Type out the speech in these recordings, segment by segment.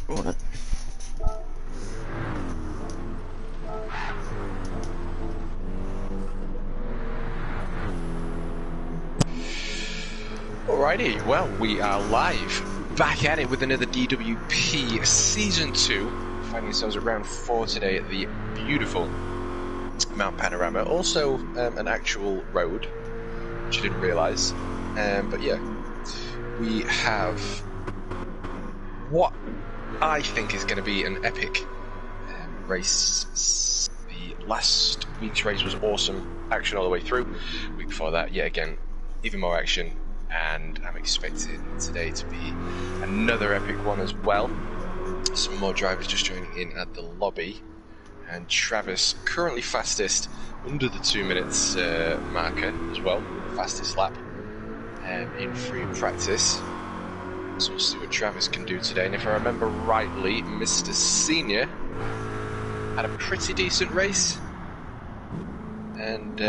Right. Alrighty, well, we are live, back at it with another DWP Season 2, finding ourselves at round 4 today at the beautiful Mount Panorama. Also, an actual road, which I didn't realise. But yeah, we have what I think is going to be an epic race. The last week's race was awesome, action all the way through. Week before that, yet again, even more action. And I'm expecting today to be another epic one as well. Some more drivers just joining in at the lobby. And Travis, currently fastest, under the 2 minutes marker as well. Fastest lap in free practice. So we'll see what Travis can do today. And if I remember rightly, Mr. Senior had a pretty decent race. And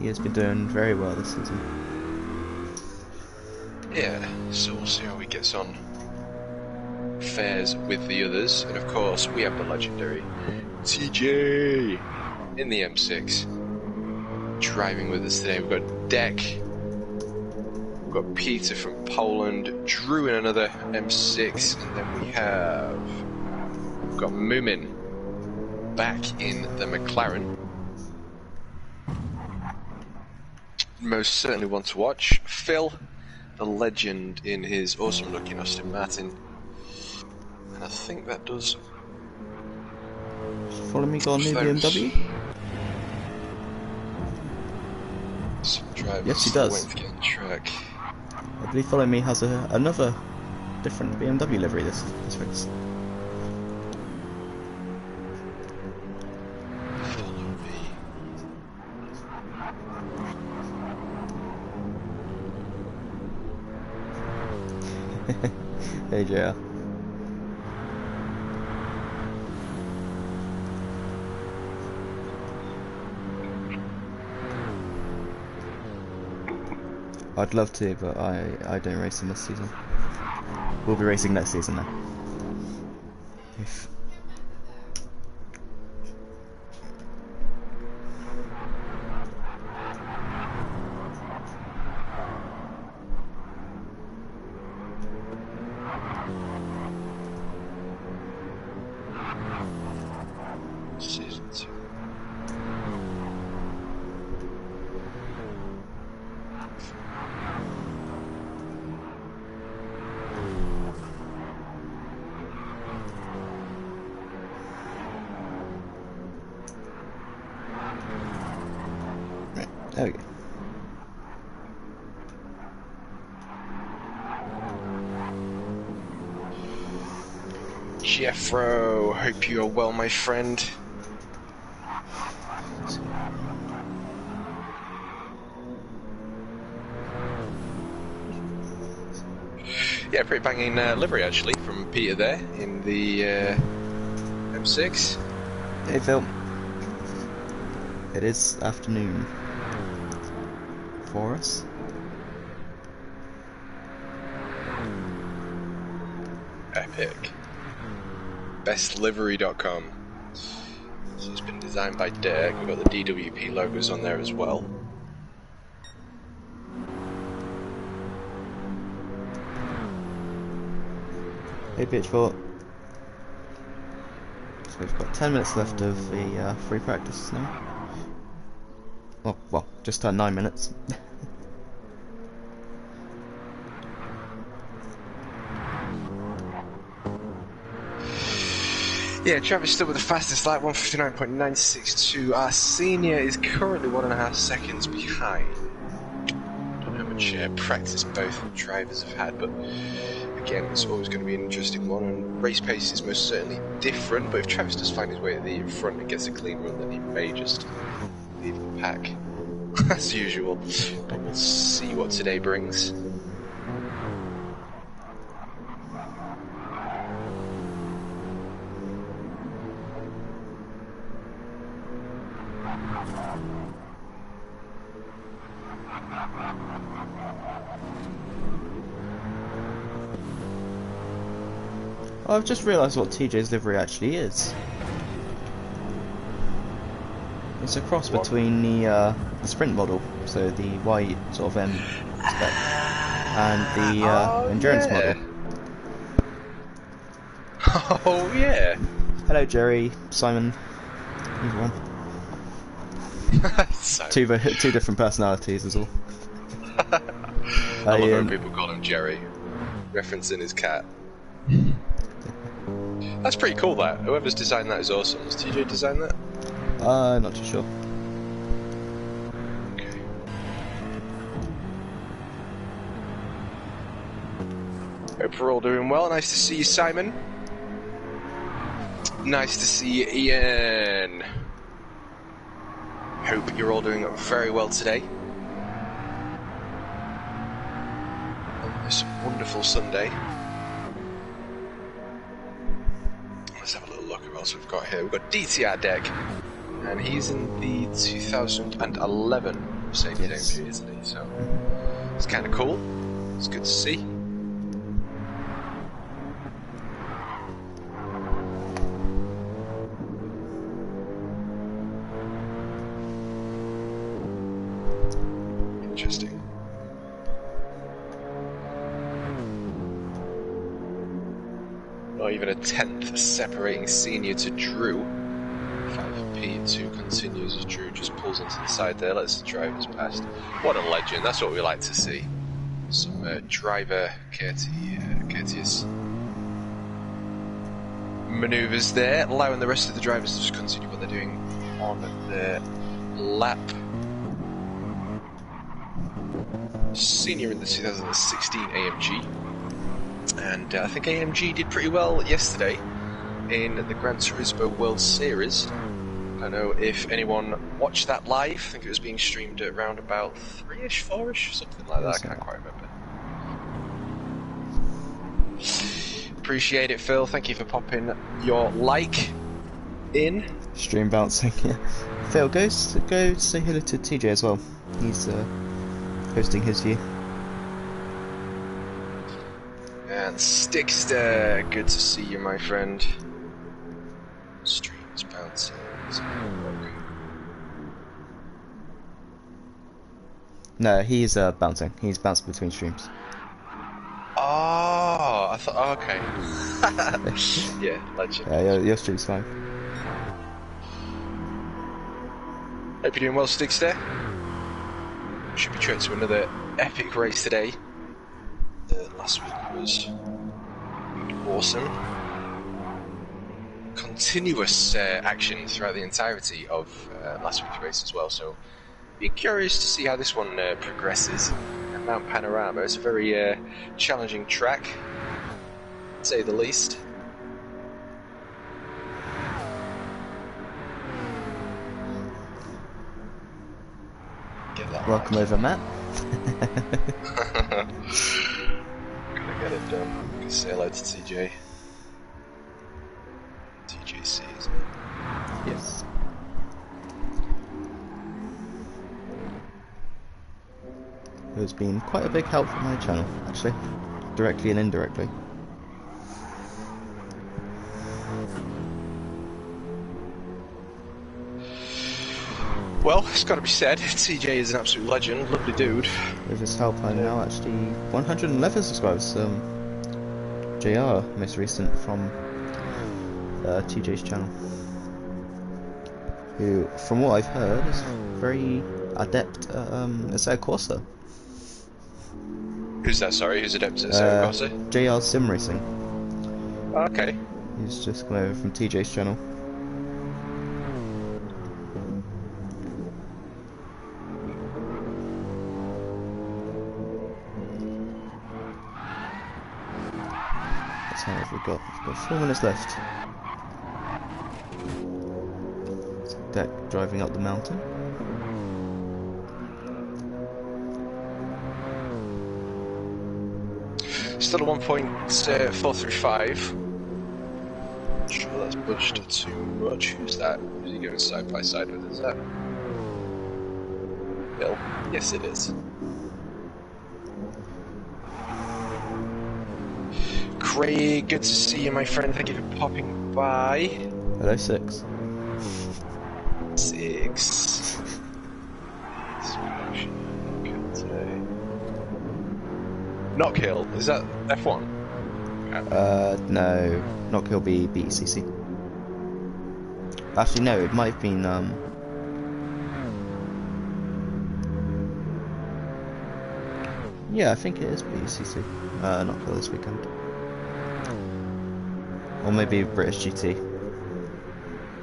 he has been doing very well this season. Yeah, so we'll see how he gets on, fares with the others, and of course we have the legendary TJ in the M6 driving with us today. We've got Deck, we've got Peter from Poland, Drew in another M6, and then we've got Moomin back in the McLaren. Most certainly one to watch. Phil, the legend, in his awesome looking Aston Martin. And I think that does. Follow me, go on new BMW? Yes, he does. To get on track. I believe Follow Me has another different BMW livery this race. Hey, JR. I'd love to, but I don't race in this season. We'll be racing next season now. If Season 2. right, there we go. Jeffro, hope you are well, my friend. Yeah, pretty banging livery actually from Peter there in the M6. Hey Phil. It is afternoon for us. Epic. Bestlivery.com. So it's been designed by Derek. We've got the DWP logos on there as well. Hey Pitchfork. So we've got 10 minutes left of the free practice now. Oh, well, just 9 minutes. Yeah, Travis still with the fastest lap, 159.962. Our senior is currently 1.5 seconds behind. Don't know how much practice both drivers have had, but again, it's always going to be an interesting one. And race pace is most certainly different, but if Travis does find his way at the front and gets a clean run, then he may just leave the pack as usual. But we'll see what today brings. I've just realised what TJ's livery actually is. It's a cross between the sprint model, so the white sort of M spec, and the endurance model. Oh yeah. Hello Jerry, Simon, everyone. Two different personalities is all. I love when people call him Jerry, referencing his cat. That's pretty cool, that. Whoever's designed that is awesome. Has TJ designed that? Not too sure. Okay. Hope we're all doing well. Nice to see you, Simon. Nice to see you, Ian. Hope you're all doing very well today. On this wonderful Sunday. Let's have a little look at what else we've got here. We've got DTR Deck, and he's in the 2011 Mercedes AMG, isn't he? So it's kind of cool. It's good to see. Interesting. Not even a tenth separating senior to Drew. 5P2 continues as Drew just pulls into the side there, lets the drivers past. What a legend, that's what we like to see. Some driver courteous manoeuvres there, allowing the rest of the drivers to just continue what they're doing on their lap. Senior in the 2016 AMG. And I think AMG did pretty well yesterday in the Gran Turismo World Series. I don't know if anyone watched that live. I think it was being streamed at around about 3-ish, 4-ish, something like that. I can't quite remember. Appreciate it, Phil. Thank you for popping your like in. Stream bouncing, yeah. Phil, go say hello to TJ as well. He's posting his view. And Stickster, good to see you, my friend. Streams bouncing. No, he's bouncing. He's bouncing between streams. Oh, I thought. Oh, okay. Yeah, legend. Yeah, your stream's fine. Hope you're doing well, Stickster. Should be treated to another epic race today. Last week was awesome. Continuous action throughout the entirety of last week's race as well, so be curious to see how this one progresses. Mount Panorama, it's a very challenging track, to say the least. Welcome over, Matt. Gonna get it done. Gonna say hello to TJ. TJC, isn't it? Yes. It's been quite a big help for my channel, actually, directly and indirectly. Well, it's got to be said, TJ is an absolute legend, lovely dude. With his help, I'm now actually 111 subscribers. JR, most recent from TJ's channel, who, from what I've heard, is very adept at Assetto Corsa. Who's that, sorry? Who's adept at Assetto Corsa? JR Sim Racing. Okay. He's just come over from TJ's channel. How have we got? We've got 4 minutes left. It's Deck driving up the mountain. Still at 1.435. Not sure that's budged too much. Who's that? Who's he going side by side with? Is that Bill? Yes, it is. Craig, good to see you, my friend. Thank you for popping by. Hello, Six. Six. Not Kill, is that F1? No, not Kill be BCC. Actually, no, it might have been, yeah, I think it is BCC. Not Kill this weekend. Or maybe British GT.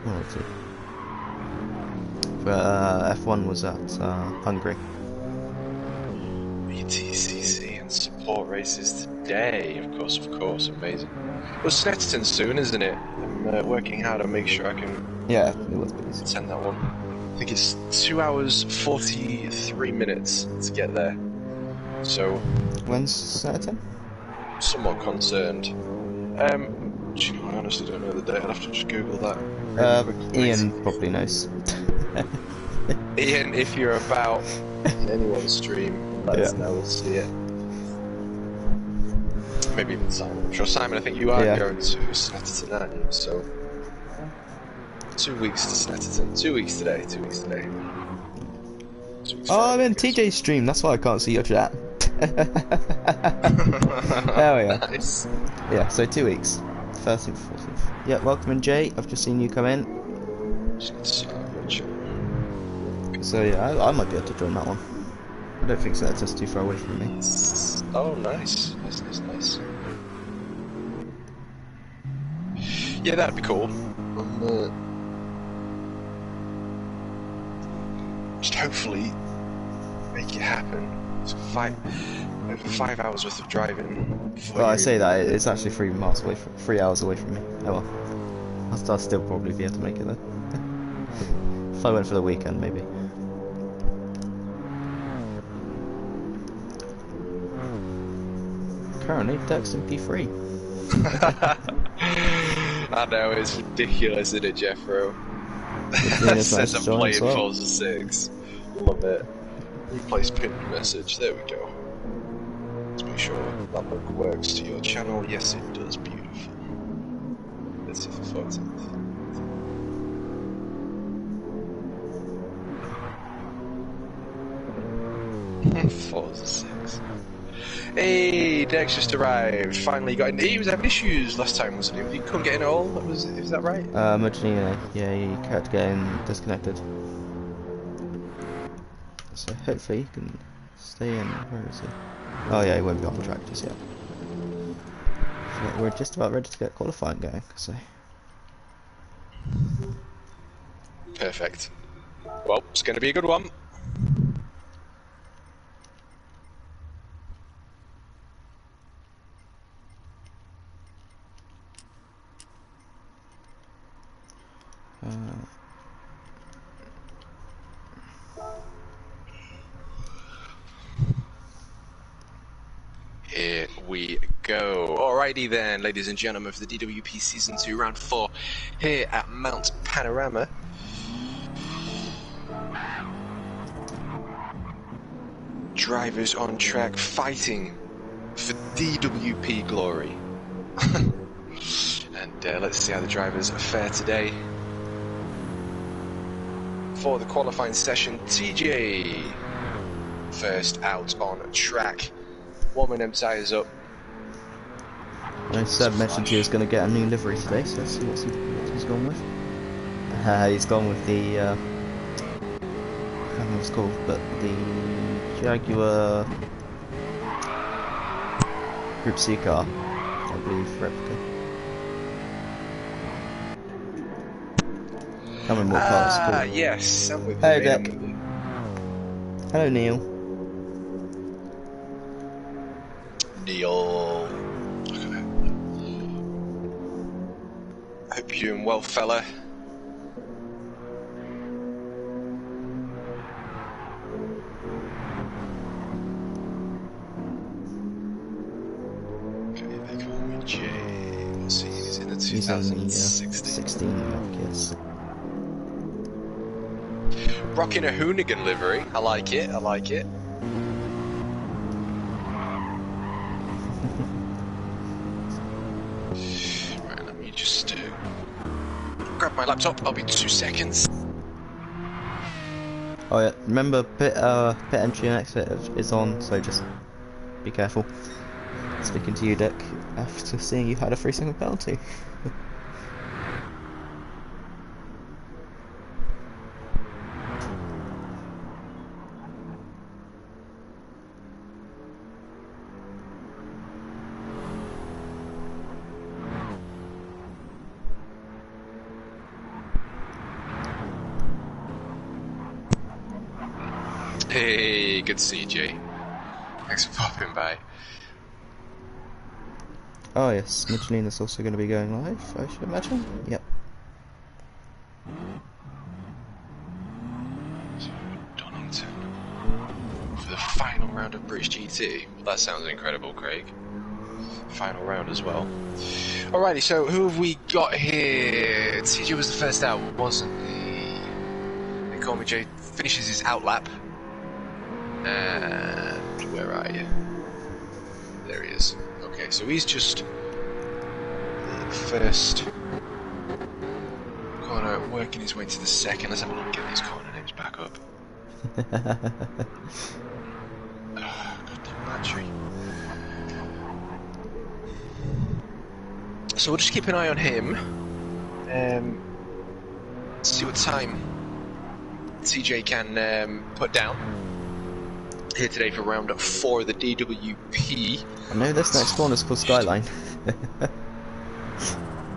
One or two. But F1 was at Hungary. BTCC and support races today, of course, amazing. Well, Snetterton soon, isn't it? I'm working hard to make sure I can. Yeah, it was busy. Send that one. I think it's 2 hours 43 minutes to get there. So. When's Saturday? Somewhat concerned. Do you know, I honestly don't know the date. I'll have to just Google that. Ian probably knows. Ian, if you're about anyone's stream, let us know. We'll see it. Maybe even Simon. I'm sure Simon, I think you are going to Snetterton, aren't you? So 2 weeks to Snetterton. 2 weeks today. 2 weeks today. 2 weeks oh, I'm in TJ's stream. That's why I can't see your chat. There we are. Nice. Yeah, so 2 weeks. 13th, 14th. Yeah, welcome in, Jay. I've just seen you come in. So yeah, I might be able to join that one. I don't think so. That's just too far away from me. Oh, nice. Nice. Yeah, that'd be cool. Just hopefully make it happen. It's over 5 hours worth of driving. Well, I say that it's actually 3 miles away, 3 hours away from me. Oh well, I'll still probably be able to make it though. If I went for the weekend, maybe. Currently, Dexton P3. I know, it's ridiculous, isn't it, Jeffro? It says I'm playing Forza 6. Love it. Replace pinned message. There we go. Let's make sure that look works to your channel. Yes, it does. Beautiful. Let's see for 14th. Forza 6. Hey, Dex just arrived. Finally got in. He was having issues last time, wasn't he? You couldn't get in at all? Is that right? Originally, yeah, he kept getting disconnected. So hopefully he can stay in. Where is he? Oh yeah, he won't be on the track just yet. So we're just about ready to get qualifying going, so. Perfect. Well, it's going to be a good one. Here we go. Alrighty then, ladies and gentlemen, for the DWP Season 2 Round 4 here at Mount Panorama. Drivers on track fighting for DWP glory. And let's see how the drivers fare today. For the qualifying session, TJ first out on track. Warming them tyres up. I Seb mentioned he was going to get a new livery today, so let's see what he's gone with. He's gone with the, I can't remember what it's called, but the Jaguar Group C car, I believe, replica. Can't remember what car it's called. Yes, I'm with you. Hey, Dick. Hello, Neil. Neil. Hope you're doing well, fella. Okay, they call me Jay. Let's see, he's in the 2016 yes. Rocking a Hoonigan livery. I like it. grab my laptop. I'll be 2 seconds. Oh yeah, remember pit entry and exit is on, so just be careful. Speaking to you, Dick, after seeing you had a 3-second penalty. Hey, good to see you, Jay. Thanks for popping by. Oh yes, Michelina's also going to be going live, I should imagine. Yep. So, Donington for the final round of British GT. Well, that sounds incredible, Craig. Final round as well. Alrighty, so who have we got here? TJ was the first out, wasn't he? They call me Jay. Finishes his out lap. And where are you? There he is. Okay, so he's just the first corner, working his way to the second. Let's have a look, get these corner names back up. Goddamn battery. So we'll just keep an eye on him. See what time TJ can put down here today for round 4 of the DWP. I know this next corner's called Skyline.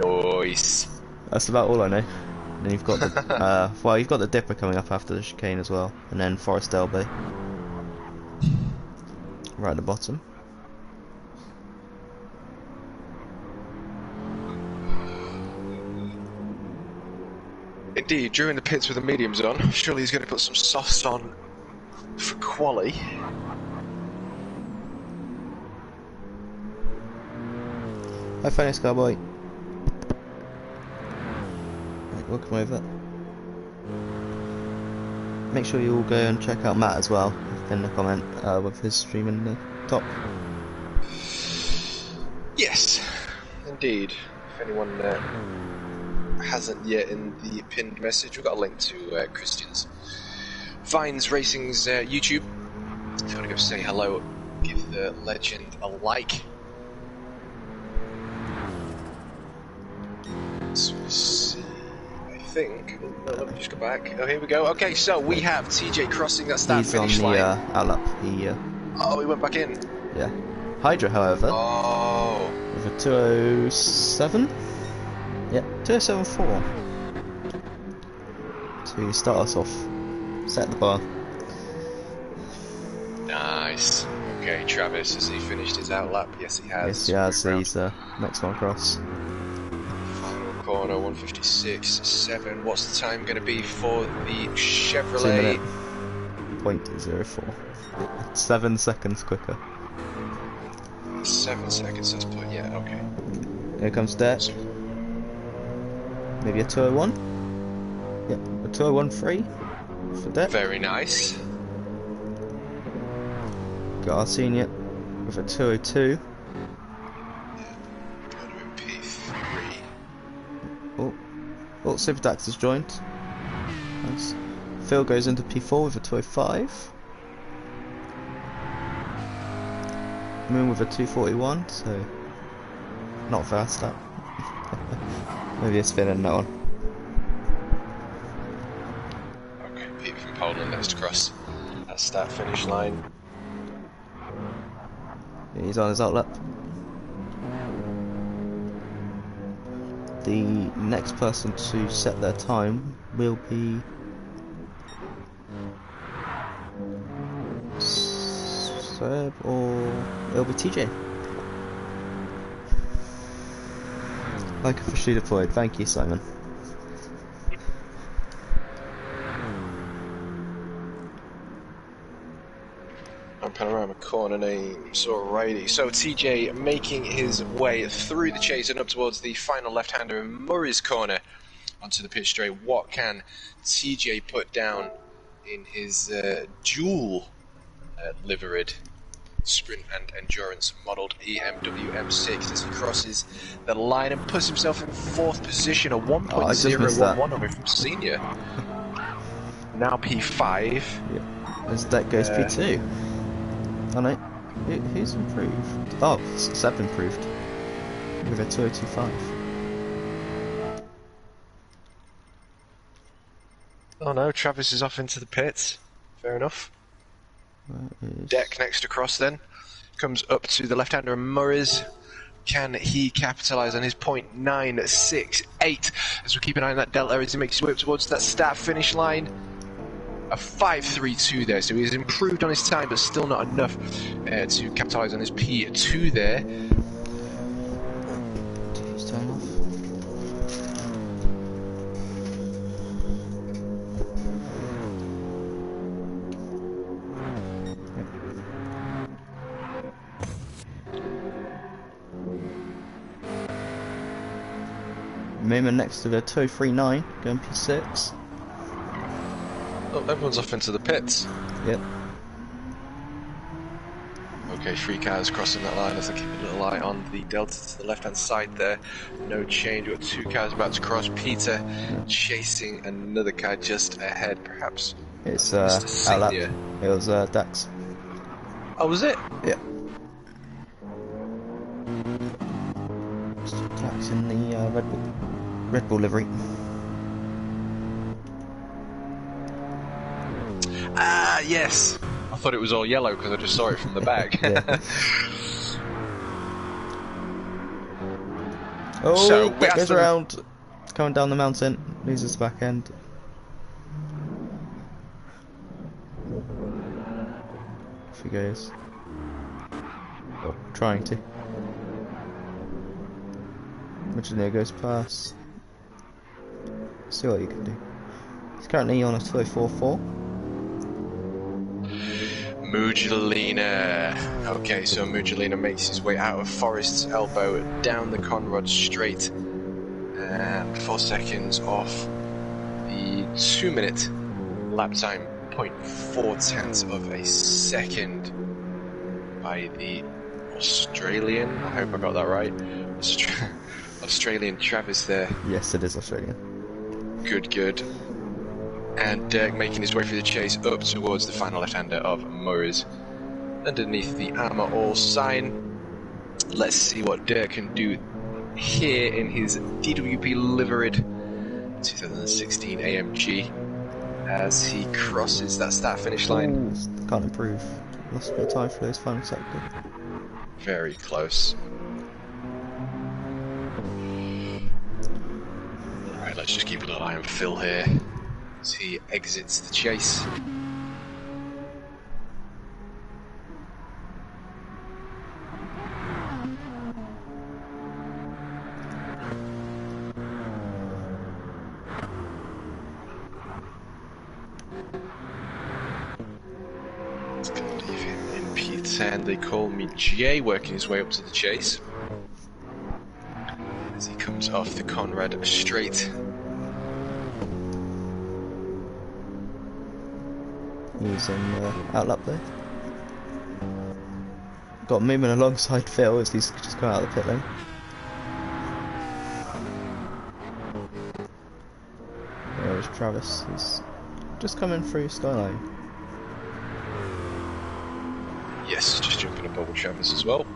Nice. That's about all I know. And then you've got the well, you've got the dipper coming up after the chicane as well, and then Forest Elbow right at the bottom. Indeed, during the pits with the mediums on, surely he's going to put some softs on for quali. Hi, Phoenix Cowboy. Right, welcome over. Make sure you all go and check out Matt as well in the comment with his stream in the top. Yes, indeed. If anyone hasn't yet in the pinned message, we've got a link to Christian's VinesRacing's YouTube. If you want to go say hello, give the legend a like. So we see, I think. Oh, let me just go back. Oh, here we go. Okay, so we have TJ crossing that start finish line. He's on the outlap. Oh, he went back in. Yeah. Hydra, however, with a 207. Yep, 207.4 to start us off. Set the bar. Nice. Okay, Travis, has he finished his outlap? Yes, he has. Yes, he has. He's next one across. Final corner, 156.7. What's the time going to be for the Chevrolet? 2 minute. 0.04. 7 seconds quicker. 7 seconds, let's put, yeah, okay. Here comes Deck. Maybe a 201? Yep, a 201.3 for Deck. Very nice. Got our senior with a 202. P3. Oh, Super Dax has joined. Nice. Phil goes into P4 with a 205. Moon with a 241, so not fast that. Maybe a spin in that one. Okay, Pete from Poland next across that start finish line. He's on his outlap. The next person to set their time will be Seb, or it'll be TJ. Like officially deployed. Thank you, Simon. And panorama corner names, alrighty. So TJ making his way through the chase and up towards the final left-hander in Murray's corner onto the pit straight. What can TJ put down in his dual liveried Sprint and Endurance modelled EMW M6 as he crosses the line and puts himself in 4th position, a 1.011 away from senior. Now P5. Yeah. As that goes P2. Oh no, who's improved? Oh, Seb improved with a 2025. Oh no, Travis is off into the pits. Fair enough. Deck next across then. Comes up to the left-hander Murray's. Can he capitalise on his .968 as we keep an eye on that delta as he makes his way up towards that start-finish line? A 5.32 there, so he's improved on his time, but still not enough to capitalise on his P2 there. His time off. Moomin next to the 239, going P6. Oh, everyone's off into the pits. Yep. Okay, 3 cars crossing that line as I keep a little eye on the delta to the left-hand side there. No change. We've got 2 cars about to cross. Peter chasing another car just ahead, perhaps. It's outlap. It was Dax. Oh, was it? Yeah. Dax in the Red Bull livery. Ah, yes. I thought it was all yellow because I just saw it from the back. Oh, so that goes around, coming down the mountain, loses the back end. Off he goes. Oh, trying to. Virginia goes past. See what you can do. He's currently on a 2.44. Mugelina. Okay, so Mugelina makes his way out of Forest's elbow, down the Conrod straight, and 4 seconds off the 2-minute lap time, 0.4 of a second by the Australian. I hope I got that right. Australian Travis there. Yes, it is Australian. Good. And Dirk making his way through the chase up towards the final left-hander of Murray's. Underneath the Armour All sign. Let's see what Dirk can do here in his DWP liveried 2016 AMG as he crosses that start-finish line. Ooh, can't improve. Lost a bit of time for those final sector. Very close. Alright, let's just keep a little eye on Phil here as he exits the chase. Let's go leave him in P10. They call me Jay, working his way up to the chase as he comes off the Conrad straight. Using outlap there. Got movement alongside Phil as he's just come out of the pit lane. There's Travis, he's just coming through Skyline. Yes, just jumping above Travis as well.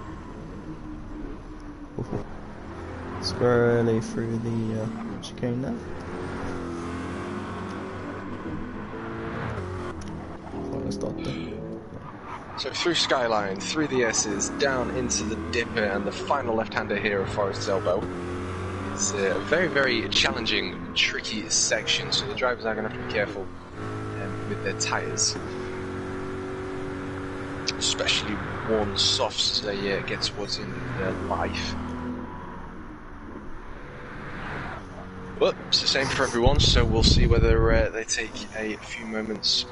Squarely through the chicane there. So through Skyline, through the S's, down into the Dipper, and the final left-hander here of Forest's Elbow. It's a very, very challenging, tricky section, so the drivers are going to have to be careful with their tyres. Especially worn softs as they get towards the end of their life. But it's the same for everyone, so we'll see whether they take a few moments.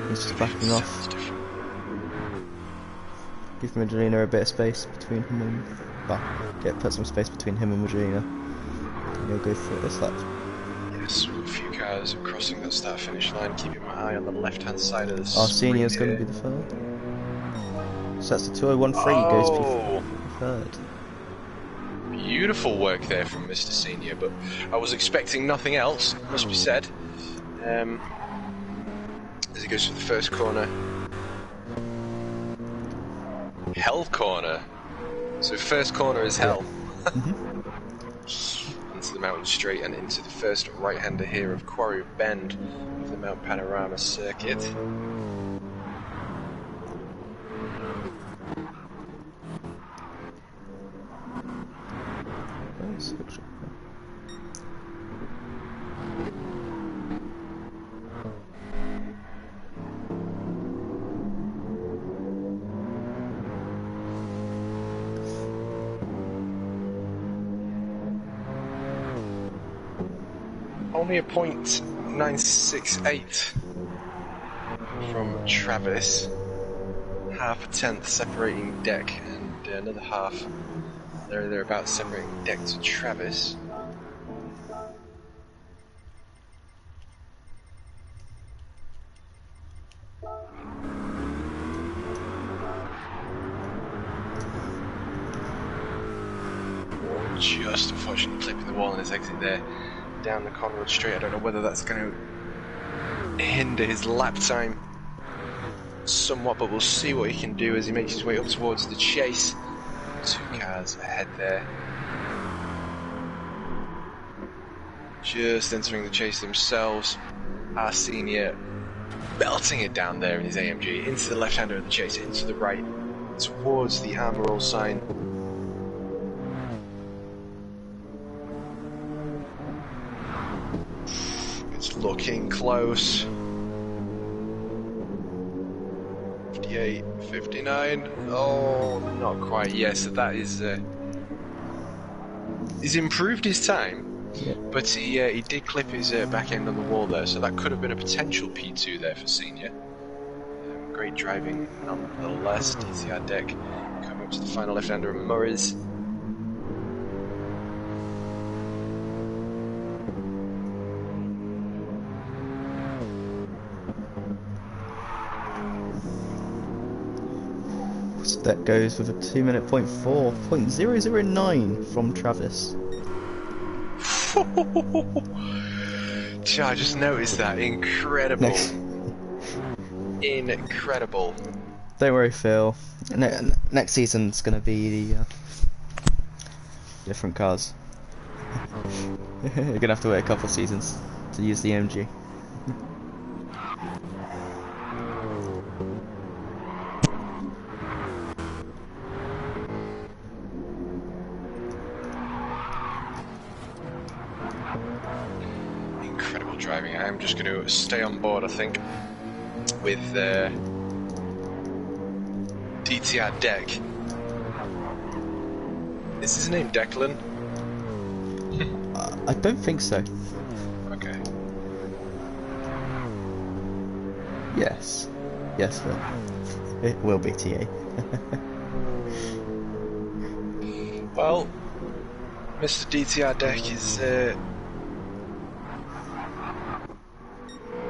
He's just backing off. Give Magdalena a bit of space between him and... put some space between him and Magdalena. And he'll go for this lap. Yes, as I'm crossing that start-finish line, keeping my eye on the left-hand side of the Our screen senior's going to here. be the third. So that's the 2013 goes Oh, third. beautiful work there from Mr. Senior, but I was expecting nothing else, must be said. As he goes for the first corner. Hell corner. So first corner is hell. Into the mountain straight and into the first right-hander here of Quarry Bend of the Mount Panorama circuit. Only a .968 from Travis. Half a tenth separating deck, and another half thereabouts separating deck to Travis. Just unfortunately clipping the wall on his exit there. Down the Conrad straight. I don't know whether that's going to hinder his lap time somewhat, but we'll see what he can do as he makes his way up towards the chase. 2 cars ahead there. Just entering the chase themselves. Our senior belting it down there in his AMG into the left-hander of the chase, into the right, towards the armor roll sign. Looking close. 58, 59. Oh, not quite. Yes, so that is. He's improved his time, but he did clip his back end on the wall there, so that could have been a potential P2 there for Senior. Great driving nonetheless. DCR deck coming up to the final left-hander of Murray's. That goes with a 2-minute .009 from Travis. I just noticed that. Incredible. Incredible. Don't worry, Phil. Next season's going to be the different cars. You're going to have to wait a couple of seasons to use the MG. Driving. I'm just going to stay on board, I think, with DTR Deck. Is his name Declan? I don't think so. Okay. Yes. Yes, Phil. It will be TA. Well, Mr. DTR Deck is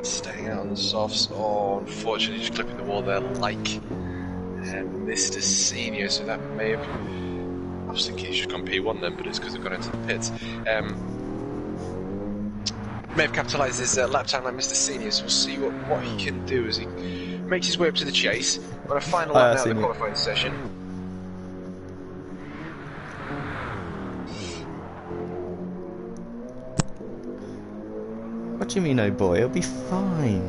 staying out on the softs. Oh, unfortunately, just clipping the wall there, like Mr. Senior. So that may have. I was thinking he should have gone P1 then, but it's because they've gone into the pits. May have capitalised his lap time like Mr. Senior. So we'll see what he can do as he makes his way up to the chase on a final lap now of the qualifying session. What do you mean, oh boy? It'll be fine.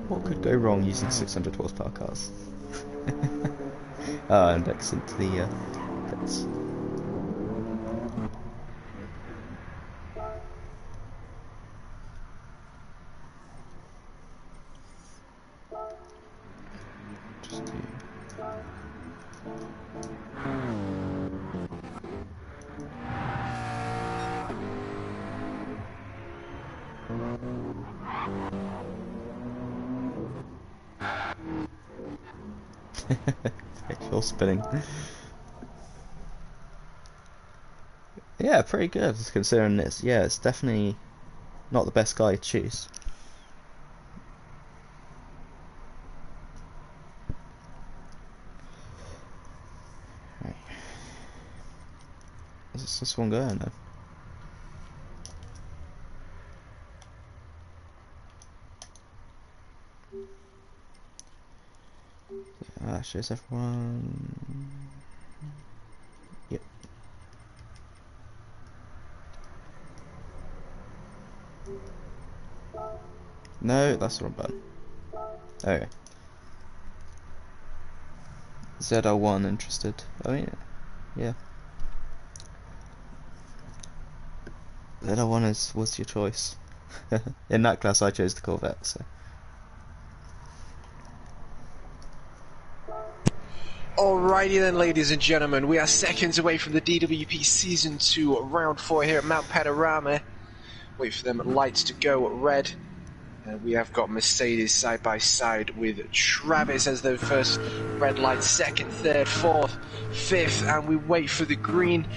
What could go wrong using 600 horsepower cars? And Dex into the pits. Just do. Full spinning. Yeah, pretty good considering it's it's definitely not the best guy to choose. Is this one going though? Shows everyone. Yep. No, that's the wrong button. Okay. ZL1 interested. Oh yeah. Yeah. ZL1 was your choice. In that class I chose the Corvette, so. Alrighty then, ladies and gentlemen, we are seconds away from the DWP Season 2 Round 4 here at Mount Panorama. Wait for them lights to go red. And we have got Mercedes side by side with Travis as the first red light, second, third, fourth, fifth, and we wait for the green.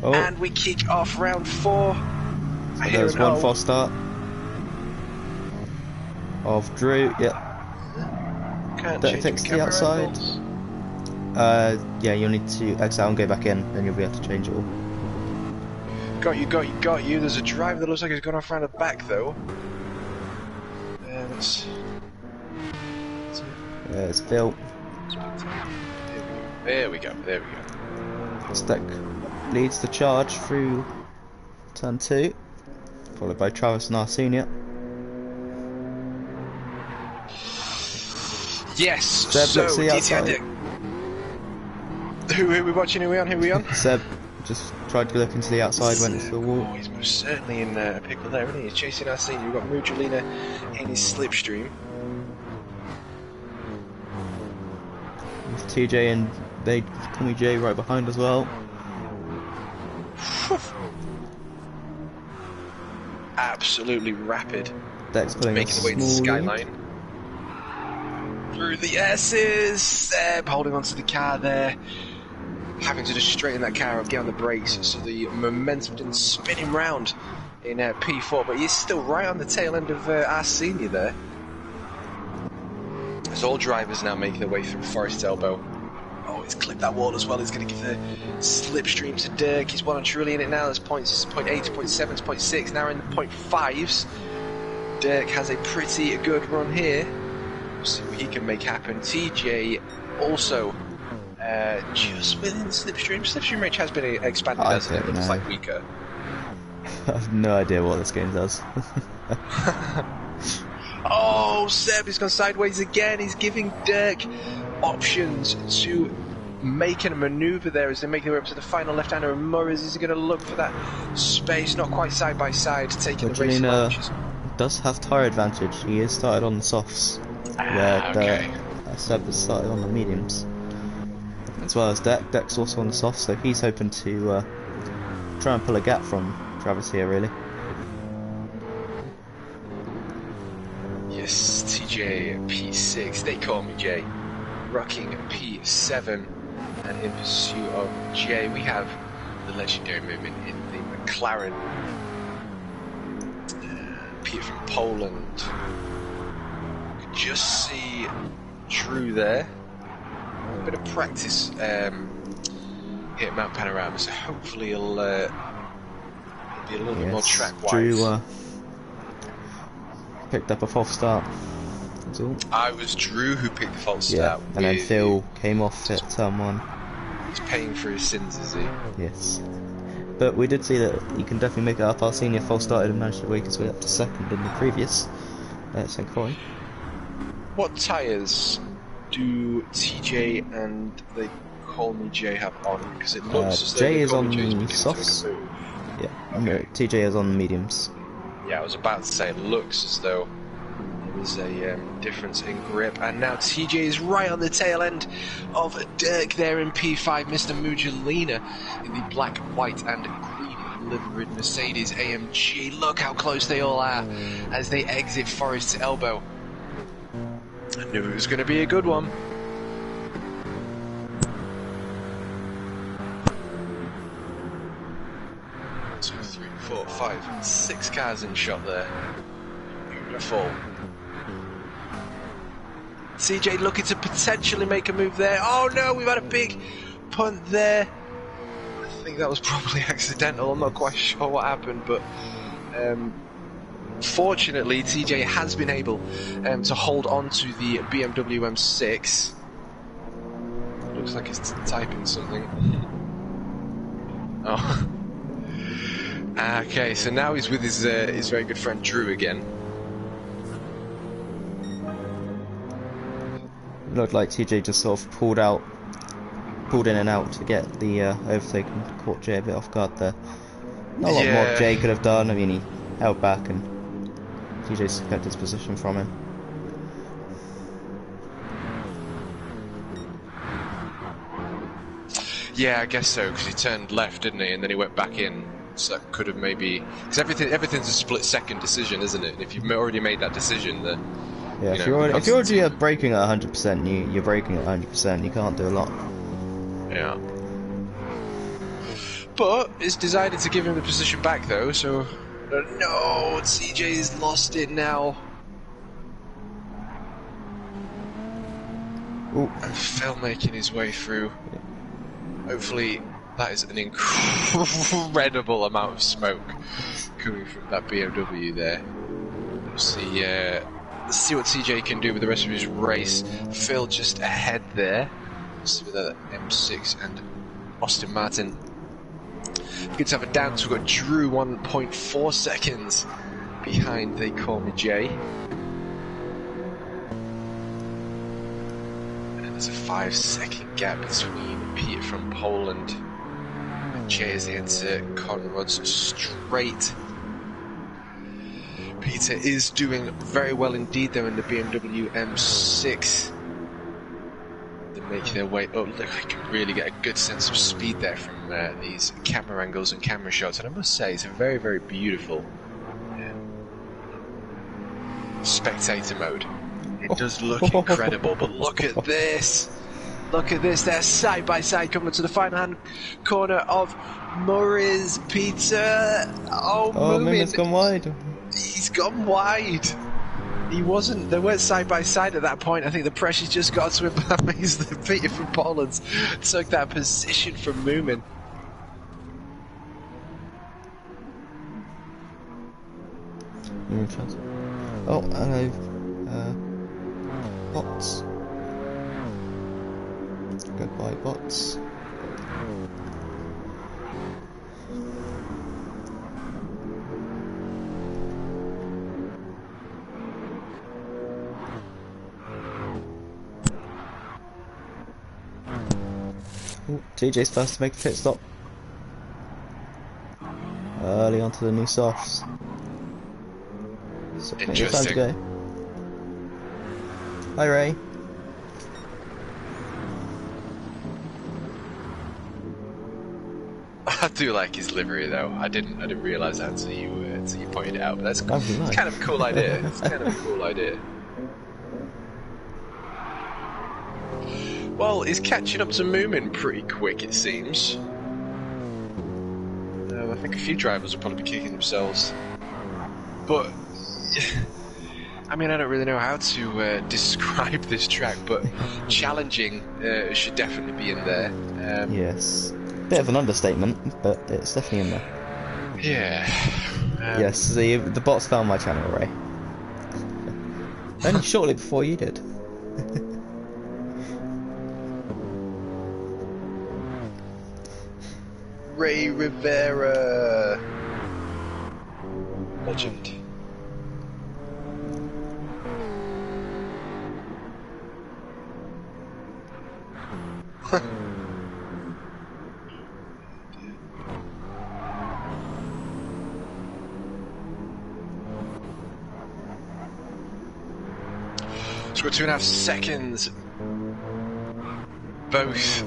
Oh. And we kick off round 4. So there's one false start of Drew. Yep. That takes the outside. Angles. Yeah, you'll need to exit out and go back in, then you'll be able to change it all. Got you. There's a drive that looks like it's gone off around the back though. It's Phil. There we go. Stack leads the charge through turn 2, followed by Travis and our senior. Yes, Seb so looks to the outside. Who are we watching? Who are we on? Seb just tried to look into the outside, went into the wall. Oh, he's most certainly in a pickle there, isn't he? He's chasing our senior. We've got Mujolina in his slipstream. With TJ and they Tommy J right behind as well. Absolutely rapid. Dex pulling making the way to the skyline. Through the S's. Seb holding onto the car there. Having to just straighten that car up, get on the brakes, so the momentum didn't spin him round in P4, but he's still right on the tail end of our senior there. As all drivers now making their way through Forest Elbow. Oh, he's clipped that wall as well. He's going to give the slipstream to Dirk. He's well and truly in it now. There's points, 0.8, 0.7, 0.6, now in the 0.5s. Dirk has a pretty good run here. We'll see what he can make happen. TJ also just within slipstream. Slipstream range has been expanded, hasn't it? But it's like weaker. I have no idea what this game does. Oh, Seb has gone sideways again. He's giving Dirk options to make a manoeuvre there as they make their way up to the final left-hander. And Murray's is going to look for that space, not quite side by side, taking the race advantage. Does have tyre advantage. He is started on the softs, where Seb has started on the mediums, as well as Deck. Deck's also on the softs, so he's hoping to try and pull a gap from Travis here, really. Yes, TJ P6, they call me Jay. Rocking P7, and in pursuit of Jay, we have the legendary movement in the McLaren. Pete from Poland. You can just see Drew there. A bit of practice here at Mount Panorama, so hopefully he'll be a little bit more track-wise. Drew picked up a false start. That's all. I was Drew who picked the false start. And then Phil came off at turn 1. He's paying for his sins, is he? Yes. But we did see that you can definitely make it up. Our senior false started and managed to wake his way up to second in the previous St. Croix. What tyres do TJ and they call me Jay have on? Because it looks as though Jay is on the softs. Yeah, okay. TJ is on the mediums. Yeah, I was about to say it looks as though there's a difference in grip, and now TJ is right on the tail end of Dirk there in P5. Mr. Mujolina in the black, white and green liveried Mercedes AMG. Look how close they all are as they exit Forest's Elbow. I knew it was going to be a good one. Two, three, 4, 5, 6 cars in shot there. Beautiful. CJ looking to potentially make a move there. Oh no, we've had a big punt there. think that was probably accidental. I'm not quite sure what happened, but fortunately TJ has been able to hold on to the BMW M6. Looks like he's typing something. Oh. Okay, so now he's with his very good friend Drew again. Looked like TJ just sort of pulled in and out to get the overtake and caught Jay a bit off guard there. Not a lot more Jay could have done. I mean, he held back and TJ kept his position from him. Yeah, I guess so, because he turned left, didn't he? And then he went back in. So that could have maybe... Because everything's a split-second decision, isn't it? And if you've already made that decision, then... Yeah, if you're already braking at 100%, you're braking at 100%. You can't do a lot. Yeah. But it's decided to give him the position back, though, so... No, CJ's lost it now. Ooh. And Phil making his way through. Hopefully that is an incredible amount of smoke coming from that BMW there. Let's see what TJ can do with the rest of his race. Phil just ahead there. Let's see with the M6 and Austin Martin. Good to have it down, so we've got Drew 1.4 seconds behind They Call Me Jay. And there's a 5-second gap between Peter from Poland and Jay as they enter Conrad's straight. Peter is doing very well indeed though in the BMW M6. They make their way up. Look, I can really get a good sense of speed there from these camera angles and camera shots, and I must say it's a very, very beautiful spectator mode. It does look incredible, but look at this! Look at this, they're side by side coming to the final hand corner of Murray's Peter. Oh, Moomin's gone wide. He's gone wide. He wasn't. They weren't side by side at that point. I think the pressure's just got to him. That means that Peter from Poland took that position from Moomin. Oh, hello. Bots. Goodbye, bots. Ooh, TJ's first to make a pit stop. Early onto the new softs. So plenty of time to go. Hi Ray. I do like his livery though. I didn't realise that until you pointed it out. But that's Nice. It's kind of a cool idea. It's kind of a cool idea. Well, he's catching up to Moomin pretty quick, it seems. I think a few drivers will probably be kicking themselves. But, I mean, I don't really know how to describe this track, but challenging should definitely be in there. Yes. Bit of an understatement, but it's definitely in there. Yeah. Yes, the bots found my channel, Ray. Only shortly before you did. Ray Rivera. Legend. So we're 2.5 seconds. Both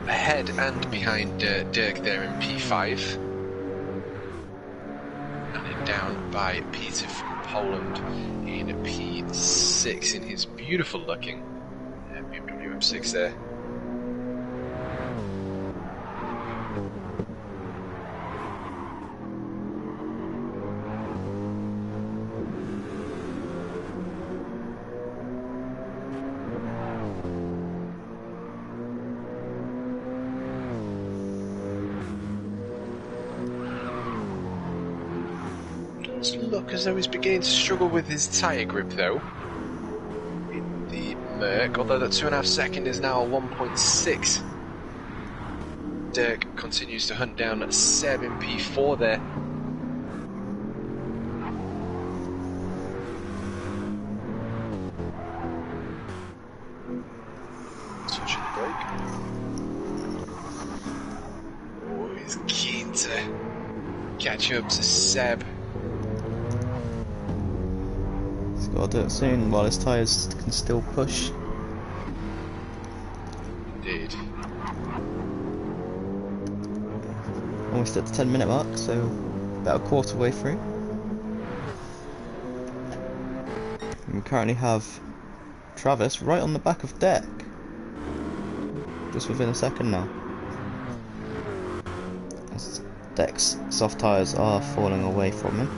ahead and behind Dirk there in P5. And then down by Peter from Poland in P6 in his beautiful looking BMW M6 there. does look as though he's beginning to struggle with his tyre grip though. In the Merc, although that 2.5 second is now a 1.6. Dirk continues to hunt down Seb in P4 there. Switching the brake. Oh, he's keen to catch up to Seb. He's got to do it soon while his tyres can still push. Indeed. Almost at the 10-minute mark, so about a quarter way through. And we currently have Travis right on the back of Deck. Just within a second now. As Deck's soft tyres are falling away from him.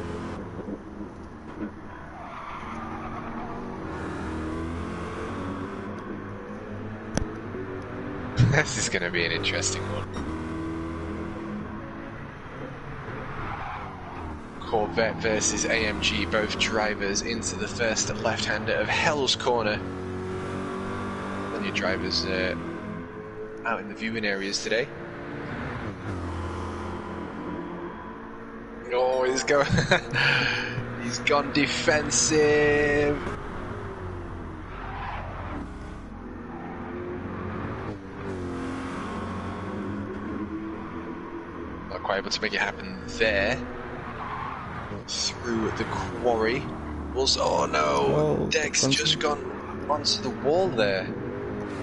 This is going to be an interesting one. Corvette versus AMG, both drivers into the first left-hander of Hell's Corner. Plenty of drivers out in the viewing areas today. Oh, he's going. He's gone defensive. Not quite able to make it happen there. Through the quarry. Oh no! Deck's just gone onto the wall there.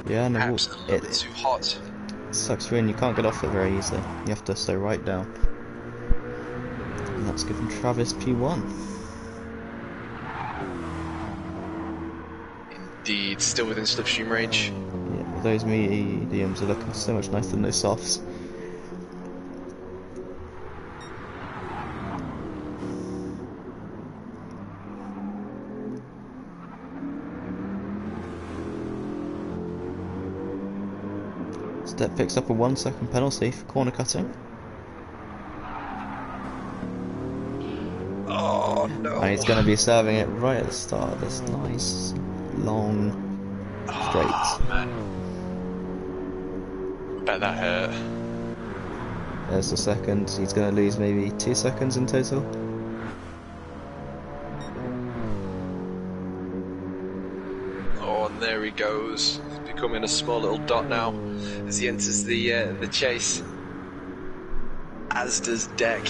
Yeah, no, perhaps a little bit too hot. It sucks for you, and you can't get off it very easily. You have to stay right down. And that's given Travis P1. Indeed, still within slipstream range. Yeah, those mediums are looking so much nicer than those softs. Step picks up a 1 second penalty for corner cutting. Oh no! And he's going to be serving it right at the start of this nice, long straight. Oh man. Bet that hurt. There's the second. He's going to lose maybe 2 seconds in total. Oh, and there he goes. He's becoming a small little dot now as he enters the chase. As does Deck.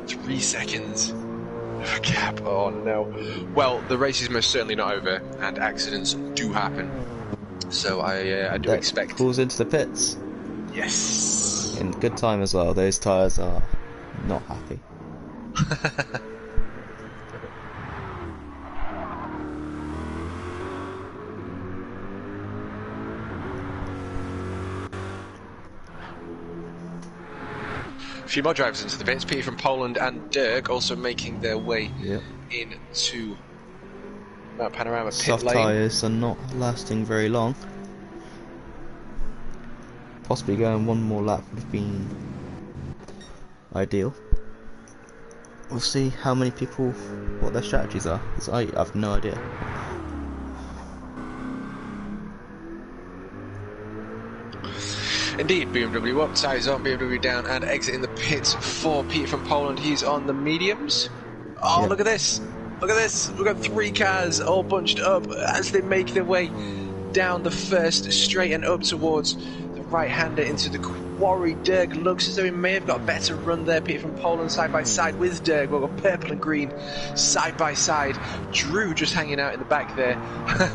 3 seconds of a gap. Oh no. Well, the race is most certainly not over, and accidents do happen. So I do Deck expect. pulls into the pits. Yes. In good time as well. Those tyres are not happy. A few more drivers into the pits. Peter from Poland and Dirk also making their way into that panorama pit Soft lane. tyres are not lasting very long. Possibly going one more lap would have been ideal. We'll see how many people, what their strategies are, because I have no idea. Indeed, BMW up, tyres on, BMW down, and exiting the pits for Pete from Poland. He's on the mediums. Oh, look at this! Look at this! We've got 3 cars all bunched up as they make their way down the first straight and up towards the right-hander into the quarry. Dirk looks as though he may have got a better run there. Pete from Poland side by side with Dirk. We've got purple and green side by side. Drew just hanging out in the back there.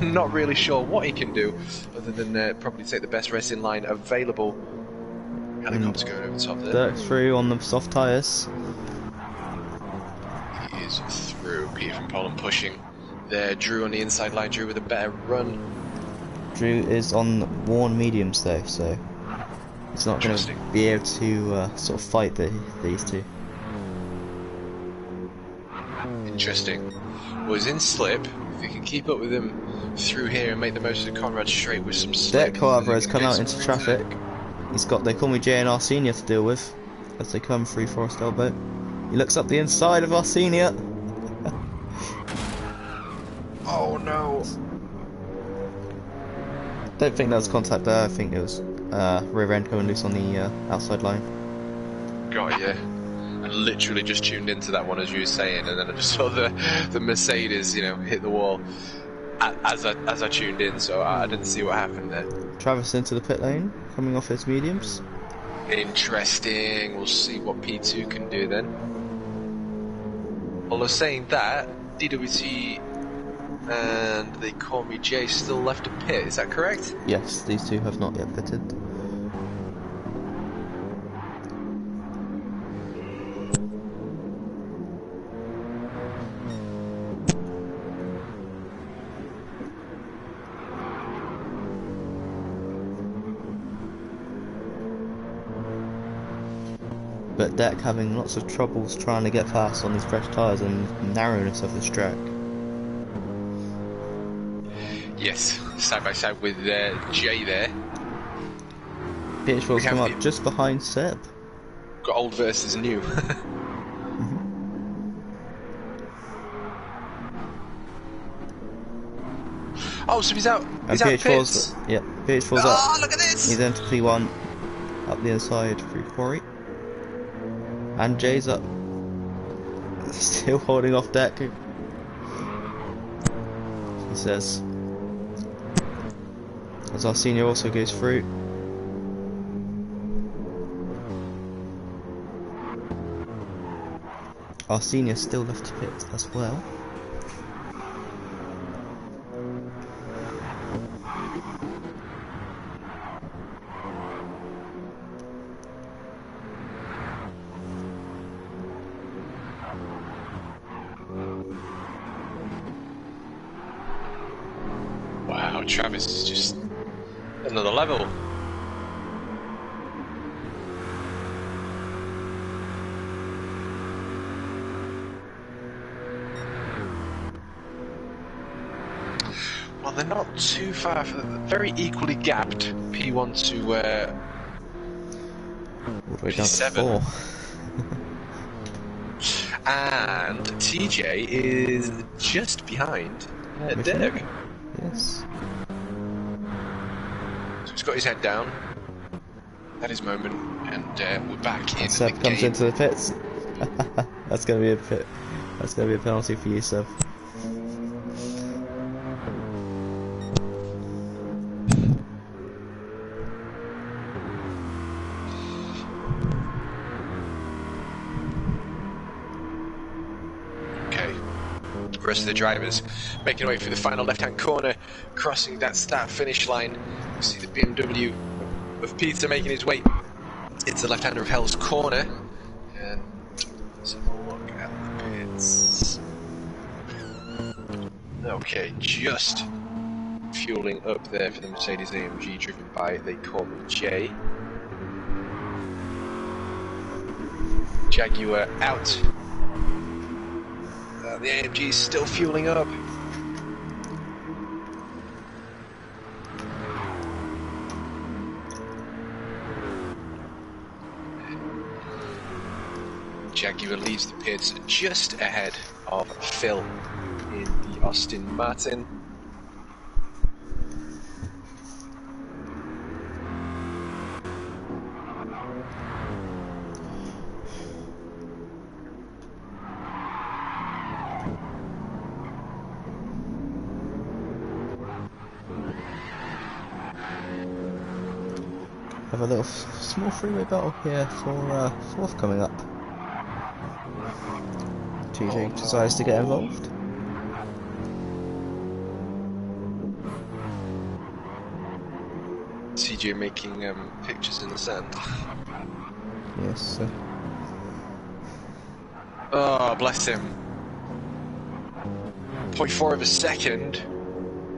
Not really sure what he can do other than probably take the best racing line available. Helicopter going over the top there. Dirk through on the soft tyres. He is through. Peter from Poland pushing there. Drew on the inside line. Drew with a better run. Drew is on worn mediums though, so he's not going to be able to sort of fight these two. Interesting. Well, he's in slip. If he can keep up with him through here and make the most of the Conrad straight with some slip. Deck, however, has come out into traffic. He's got, they call me JNR Senior to deal with as they come through Forest Elbow. He looks up the inside of our senior. Oh no! Don't think that was contact there. I think it was rear end coming loose on the outside line. Got ya. I literally just tuned into that one as you were saying, and then I just saw the Mercedes, you know, hit the wall as I tuned in, so I didn't see what happened there. Travis into the pit lane, coming off his mediums. Interesting. We'll see what P2 can do then. Well, I was saying that DWT and they call me Jay still left a pit. Is that correct? Yes, these two have not yet pitted. But Deck having lots of troubles trying to get past on these fresh tyres and narrowness of this track. Yes, side by side with Jay there. PH4's come up just behind Seb. Got old versus new. Oh, so he's out. He's out pits. Yeah, PH4's up. Oh, look at this! He's into P1, up the inside through quarry. And Jay's up. Still holding off Deck. He says. As our senior also goes through. Our senior still left to pit as well. Wow, Travis is just another level. Well, they're not too far, very equally gapped. P1 to All the way down to P7. 4. And TJ is just behind Derek. Yes. So he's got his head down. At his moment, and we're back in Seb the comes game. into the pits. That's gonna be a pit. That's gonna be a penalty for you, Seb. Okay. The rest of the drivers making way through the final left-hand corner, crossing that start-finish line. You see the BMW of Peter making his way into the left-hander of Hell's corner, and let's have a look at the pits. Okay, just fueling up there for the Mercedes AMG driven by they call me Jay. Jaguar out. The AMG is still fueling up. Jaguar leaves the pits just ahead of Phil in the Austin Martin. Have a little small freeway battle here for fourth coming up. TJ decides to get involved. CJ making pictures in the sand. Yes. Oh, bless him. 0.4 of a second.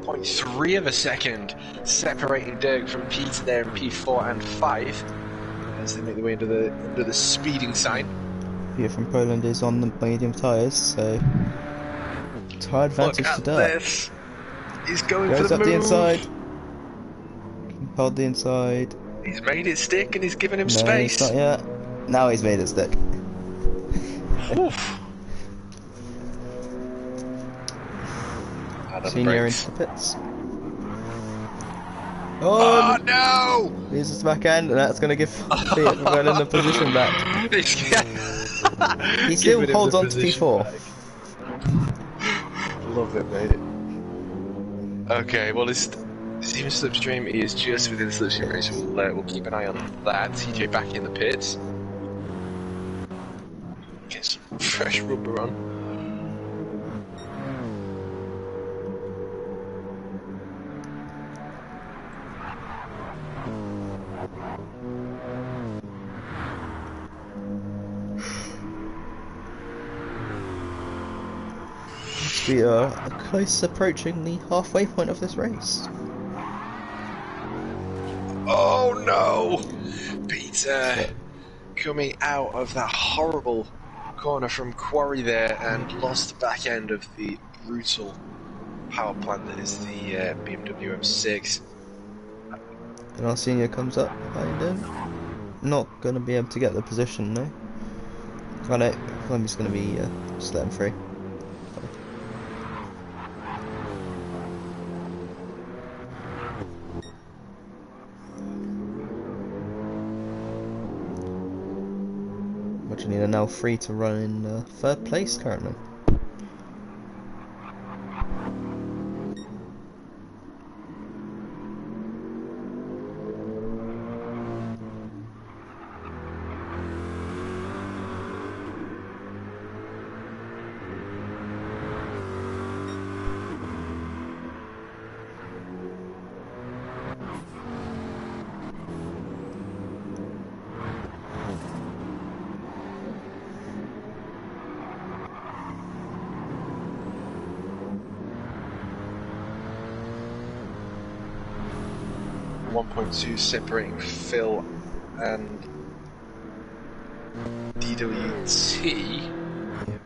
0.3 of a second separating Dirk from Peter there in P4 and 5 as they make their way into the speeding sign. Peter from Poland is on the medium tyres, so tyre advantage to Dirk. This. He's going Goes for the up move. the inside. Hold the inside. He's made it stick and he's given him No, space. not yet. Now he's made it stick. Oof. Senior into the pits. Oh no! Loses the back end, and that's going to give Fiat well the position back. He still holds on to P4. Love it, mate. Okay, well, it's even slipstream. He is just within the slipstream range. We'll keep an eye on that. TJ back in the pits. Get some fresh rubber on. We are close approaching the halfway point of this race. Oh no! Peter coming out of that horrible corner from Quarry there and lost the back end of the brutal power plant that is the BMW M6. And our senior comes up behind him. Not going to be able to get the position, no. I'm just going to be just let him free. Imagine they're now free to run in third place currently. .2 separating Phil and DWT. Yeah.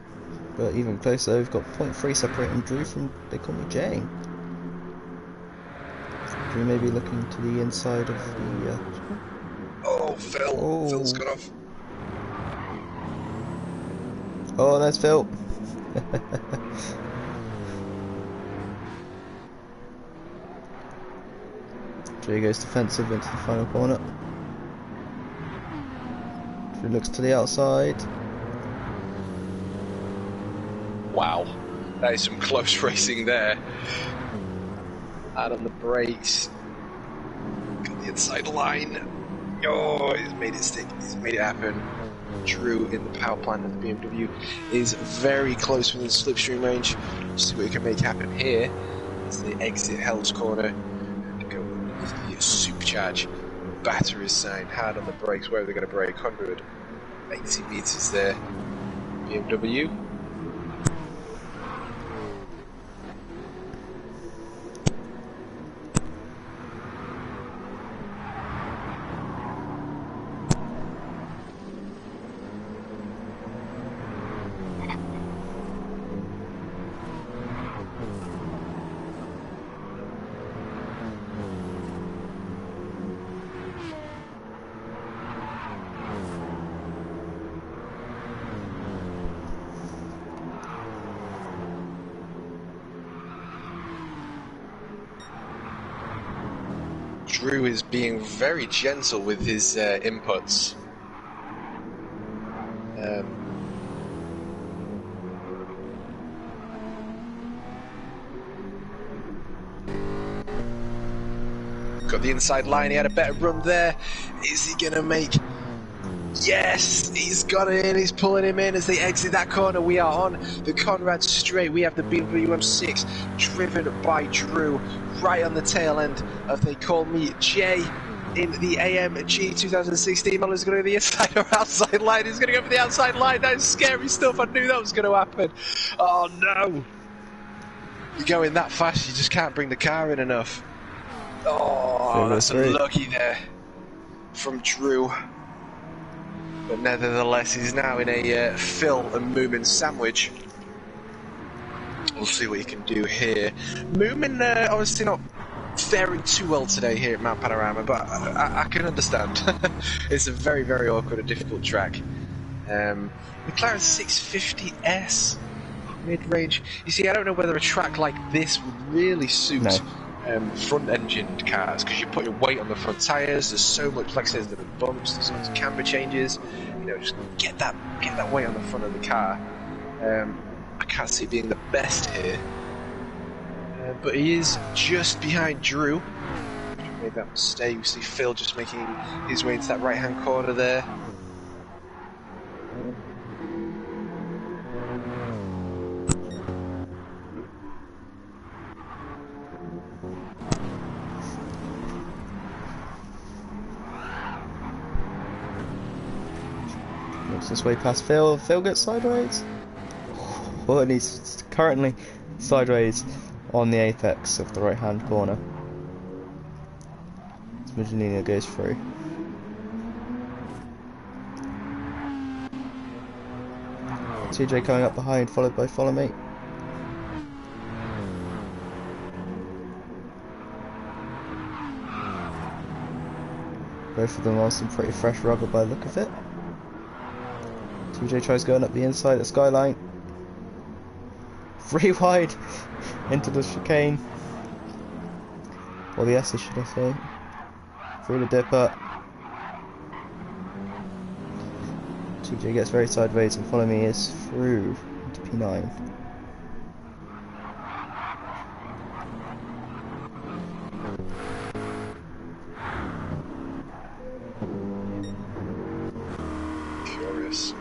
But even closer, we've got 0.3 separating Drew from They Call Me Jay. Drew may be looking to the inside of the... Oh, Phil! Oh. Phil's got off. Oh, there's Phil! Drew goes defensive into the final corner. Drew looks to the outside. Wow, that is some close racing there. Out on the brakes. Got the inside line. Oh, he's made it stick. He's made it happen. Drew in the power plant of the BMW is very close within the slipstream range. See what he can make happen here. As they exit Hell's Corner and go with the supercharge battery sign. Hard on the brakes. Where are they going to brake? 180 meters there. BMW. Drew is being very gentle with his inputs. Got the inside line, he had a better run there. Is he going to make... Yes, he's got it in, he's pulling him in as they exit that corner. We are on the Conrad straight. We have the BMW M6 driven by Drew right on the tail end of They Call Me Jay in the AMG 2016 model. Is going to go to the inside or outside line. He's going to go for the outside line. That is scary stuff. I knew that was going to happen. Oh no. You're going that fast, you just can't bring the car in enough. Oh, that's unlucky there from Drew. But nevertheless, he's now in a Phil and Moomin sandwich. We'll see what he can do here. Moomin obviously not faring too well today here at Mount Panorama, but I can understand. It's a very, very awkward and difficult track. McLaren 650S mid-range. You see, I don't know whether a track like this would really suit front-engined cars, because you put your weight on the front tyres. There's so much, like I said, there are bumps, there's lots of camber changes. You know, just get that weight on the front of the car. I can't see it being the best here, but he is just behind Drew. Made that mistake. You see Phil just making his way into that right-hand corner there. Looks this way past Phil. Phil gets sideways. Well, and he's currently sideways on the apex of the right-hand corner. Smigelina goes through. TJ coming up behind, followed by Follow Me. Both of them on some pretty fresh rubber by the look of it. TJ tries going up the inside of the skyline. Free wide into the chicane. Or the S, should I say. Through the dipper. TJ gets very sideways and Follow Me is through into P9. Curious.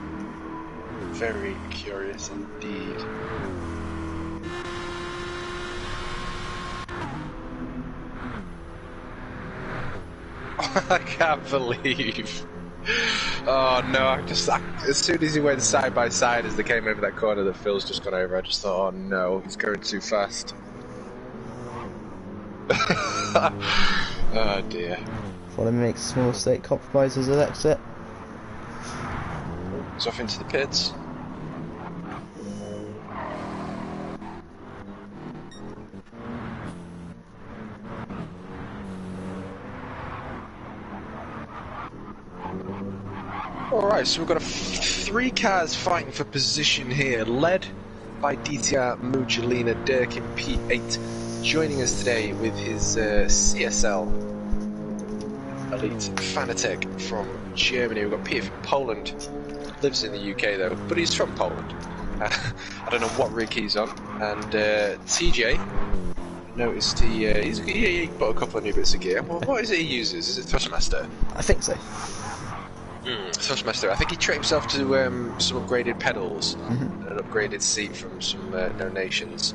Very curious indeed. I can't believe. Oh no, as soon as he went side by side as they came over that corner that Phil's just gone over, I just thought, oh no, he's going too fast. Oh dear. Follow Me makes a small mistake, compromises at exit. He's off into the pits. Alright, so we've got three cars fighting for position here, led by DTR Mugelina Dirk in P8, joining us today with his CSL Elite Fanatec from Germany. We've got Peter from Poland, lives in the UK though, but he's from Poland. I don't know what rig he's on. And TJ, noticed he bought a couple of new bits of gear. Well, what is it he uses? Is it Thrustmaster? I think so. Thrustmaster. I think he treated himself to some upgraded pedals and an upgraded seat from some donations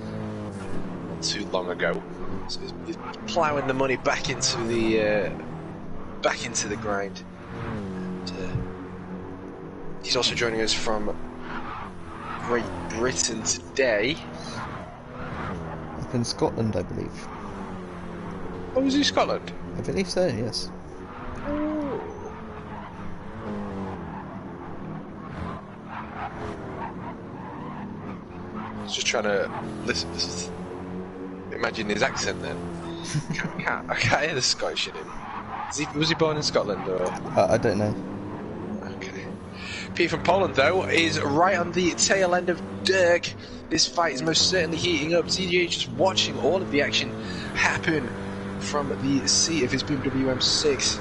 not too long ago. So he's ploughing the money back into the grind. And, he's also joining us from Great Britain today. Up in Scotland, I believe. Oh, was he Scotland? I believe so, yes. Just trying to listen. Imagine his accent then. I can't hear the Scottish in him. Was he born in Scotland or? I don't know. Okay. Pete from Poland though is right on the tail end of Dirk. This fight is most certainly heating up. TJ just watching all of the action happen from the seat of his BMW M6.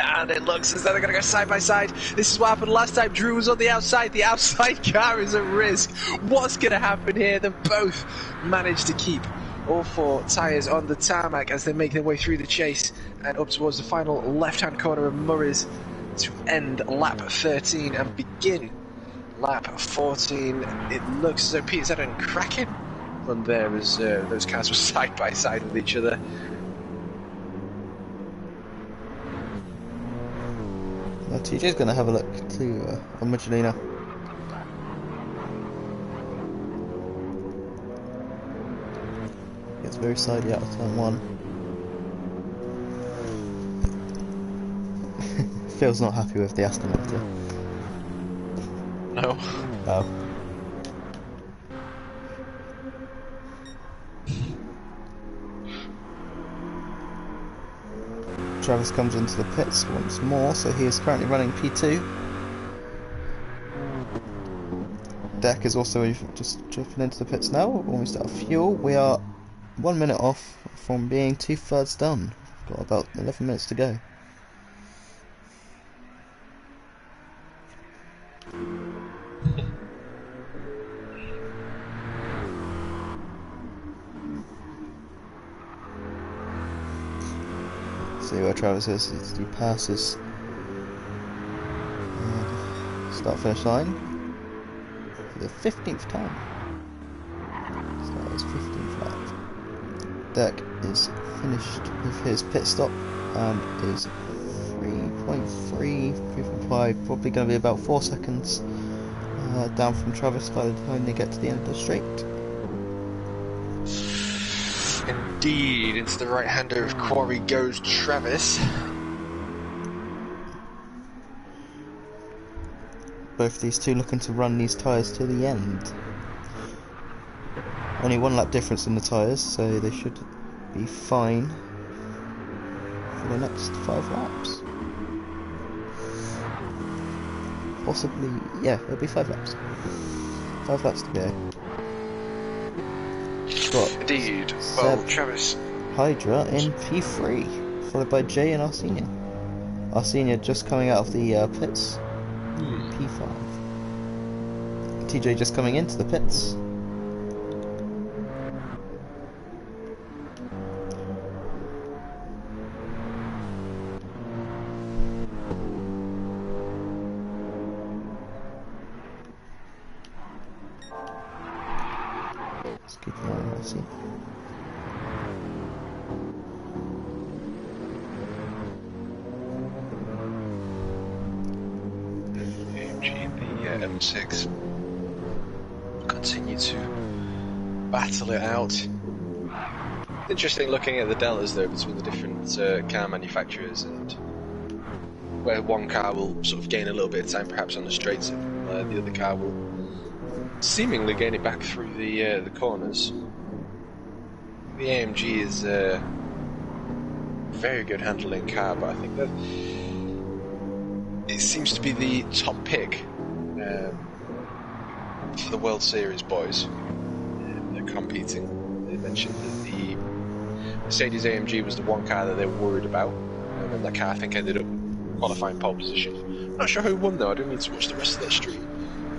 And it looks as though they're going to go side by side. This is what happened last time. Drew was on the outside. The outside car is at risk. What's going to happen here? They both managed to keep all four tyres on the tarmac as they make their way through the chase and up towards the final left-hand corner of Murray's to end lap 13 and begin lap 14. It looks as though Peter's had a cracking run there as those cars were side by side with each other. TJ's going to have a look to on Mugelina. Gets very sidey out of turn 1. Phil's not happy with the Aston Martin. No. Oh. Travis comes into the pits once more, so he is currently running P2. Deck is also just jumping into the pits now, almost out of fuel. We are 1 minute off from being 2/3 done. Got about 11 minutes to go. See where Travis is. He passes start finish line for the 15th time. So that was 15th lap. Deck is finished with his pit stop and is 3.5, probably going to be about 4 seconds down from Travis by the time they get to the end of the straight. Indeed, into the right-hander of Quarry goes Travis. Both these two looking to run these tyres to the end. Only 1 lap difference in the tyres, so they should be fine for the next 5 laps. Possibly, yeah, it'll be 5 laps. 5 laps to go. Got Indeed. Well, Seb, Travis. Hydra in P3, followed by Jay and Arsenia. Arsenia just coming out of the pits. P5. TJ just coming into the pits. Let's keep an eye on Mercy. The M6 continue to battle it out. Interesting looking at the deltas though between the different car manufacturers, and where one car will sort of gain a little bit of time perhaps on the straights, and the other car will seemingly gain it back through the corners. The AMG is a very good handling car, but I think that it seems to be the top pick for the World Series boys. They're competing. They mentioned that the Mercedes AMG was the one car that they were worried about, and that car I think ended up qualifying pole position. I'm not sure who won though. I don't need to watch the rest of that stream.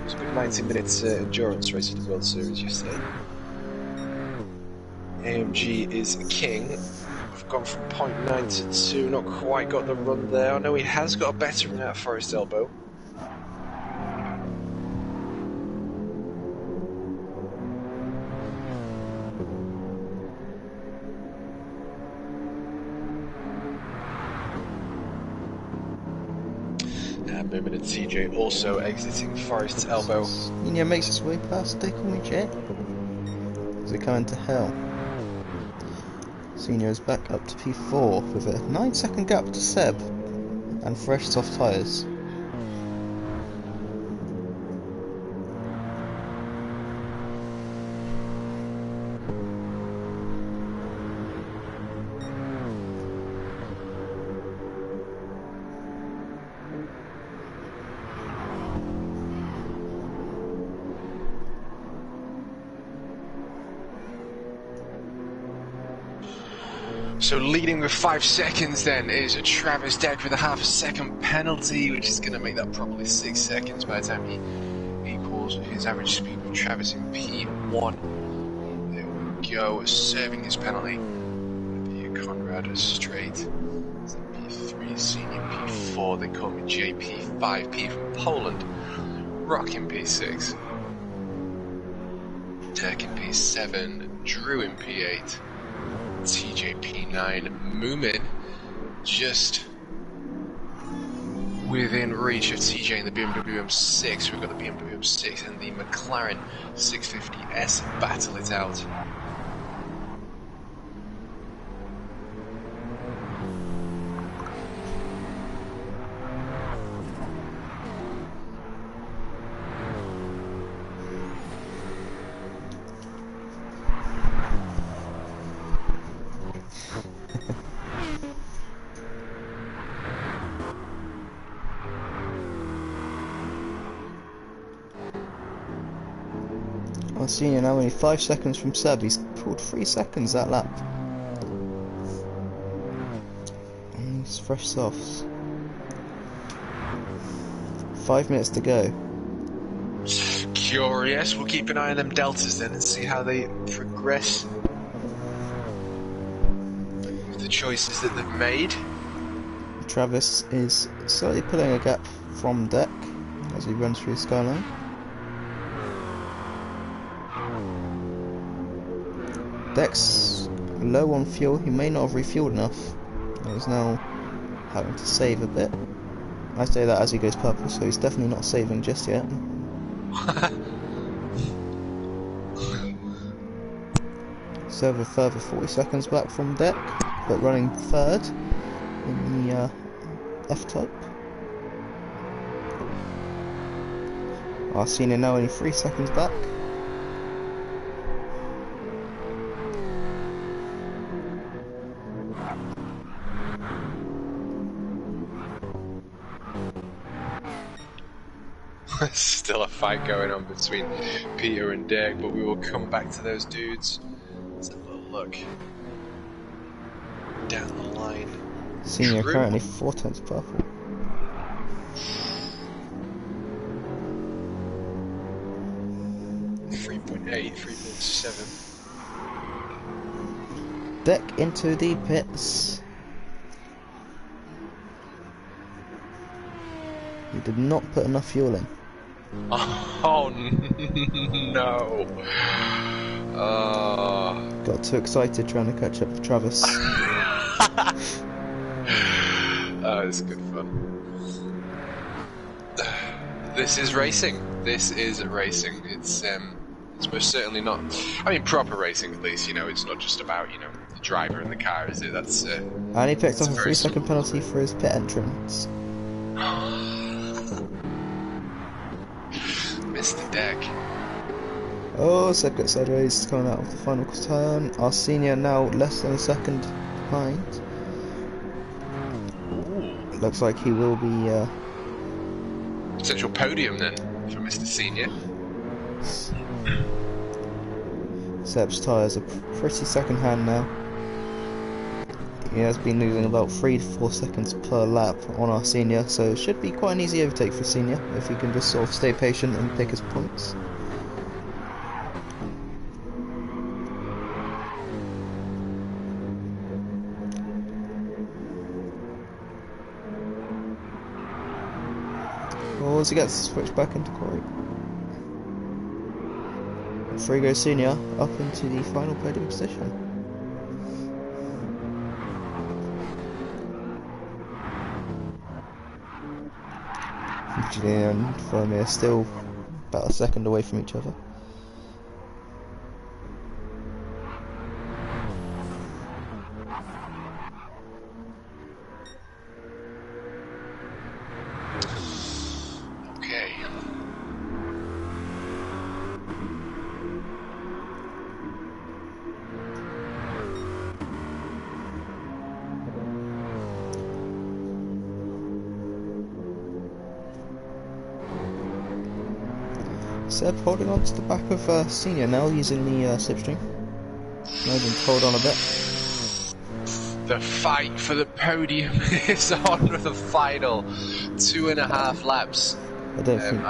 It was a good 90 minutes endurance race at the World Series yesterday. AMG is king. We've gone from 0.9 to 2, not quite got the run there. I know he has got a better run out of Forest Elbow. Moving and TJ also exiting Forest's Elbow. Nino makes his way past They Call Me Jet as they come into hell. Senior is back up to P4 with a 9-second gap to Seb and fresh soft tyres. So leading with 5 seconds then is Travis Deck with a half-a-second penalty, which is going to make that probably 6 seconds by the time he equals his average speed with Travis in P1. There we go, serving his penalty. Conrad straight. P3, Senior P4, they call me JP5, P from Poland. Rock in P6. Deck in P7, Drew in P8. TJP9, Moomin just within reach of TJ in the BMW M6. We've got the BMW M6 and the McLaren 650S battle it out. I've seen you now, only 5 seconds from Seb. He's pulled 3 seconds that lap. And he's fresh softs. 5 minutes to go. Curious. We'll keep an eye on them deltas then and see how they progress with the choices that they've made. Travis is slightly pulling a gap from Deck as he runs through the skyline. Deck's low on fuel. He may not have refueled enough. He's now having to save a bit. I say that as he goes purple, so he's definitely not saving just yet. So a further 40 seconds back from Deck, but running third in the F-Type. Our senior now only 3 seconds back. Still a fight going on between Peter and Dirk, but we will come back to those dudes. Let's have a little look down the line. Senior True. currently 4 tenths purple. .8, 3.7. Deck into the pits. He did not put enough fuel in. Oh no! Got too excited trying to catch up with Travis. Oh, it's good fun. This is racing. This is racing. It's most certainly not. I mean, proper racing at least. You know, it's not just about the driver in the car, is it? That's. And he picked up a 3-second penalty for his pit entrance. Missed the deck. Oh, Seb got sideways coming out of the final turn. Our senior now less than a second behind. Ooh. Looks like he will be. Potential podium then for Mr. Senior. Seb's tyres are pretty second hand now. He has been losing about 3 to 4 seconds per lap on our senior, so it should be quite an easy overtake for senior if he can just sort of stay patient and pick his points. Oh, as he gets switched back into Corey. Free goes senior up into the final podium position. Julian and Fermi are still about a second away from each other. Okay. Seb holding on to the back of senior now using the slipstream. Maybe hold on a bit. The fight for the podium is on with the final 2.5 laps. I don't think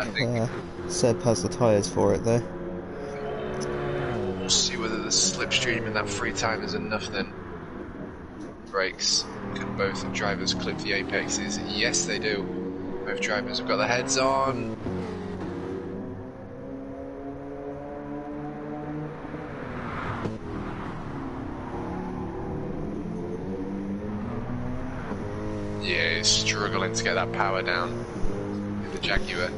Seb has the tyres for it though. We'll see whether the slipstream in that free time is enough then. Brakes. Can both drivers clip the apexes? Yes, they do. Both drivers have got their heads on. Yeah, he's struggling to get that power down in the Jaguar.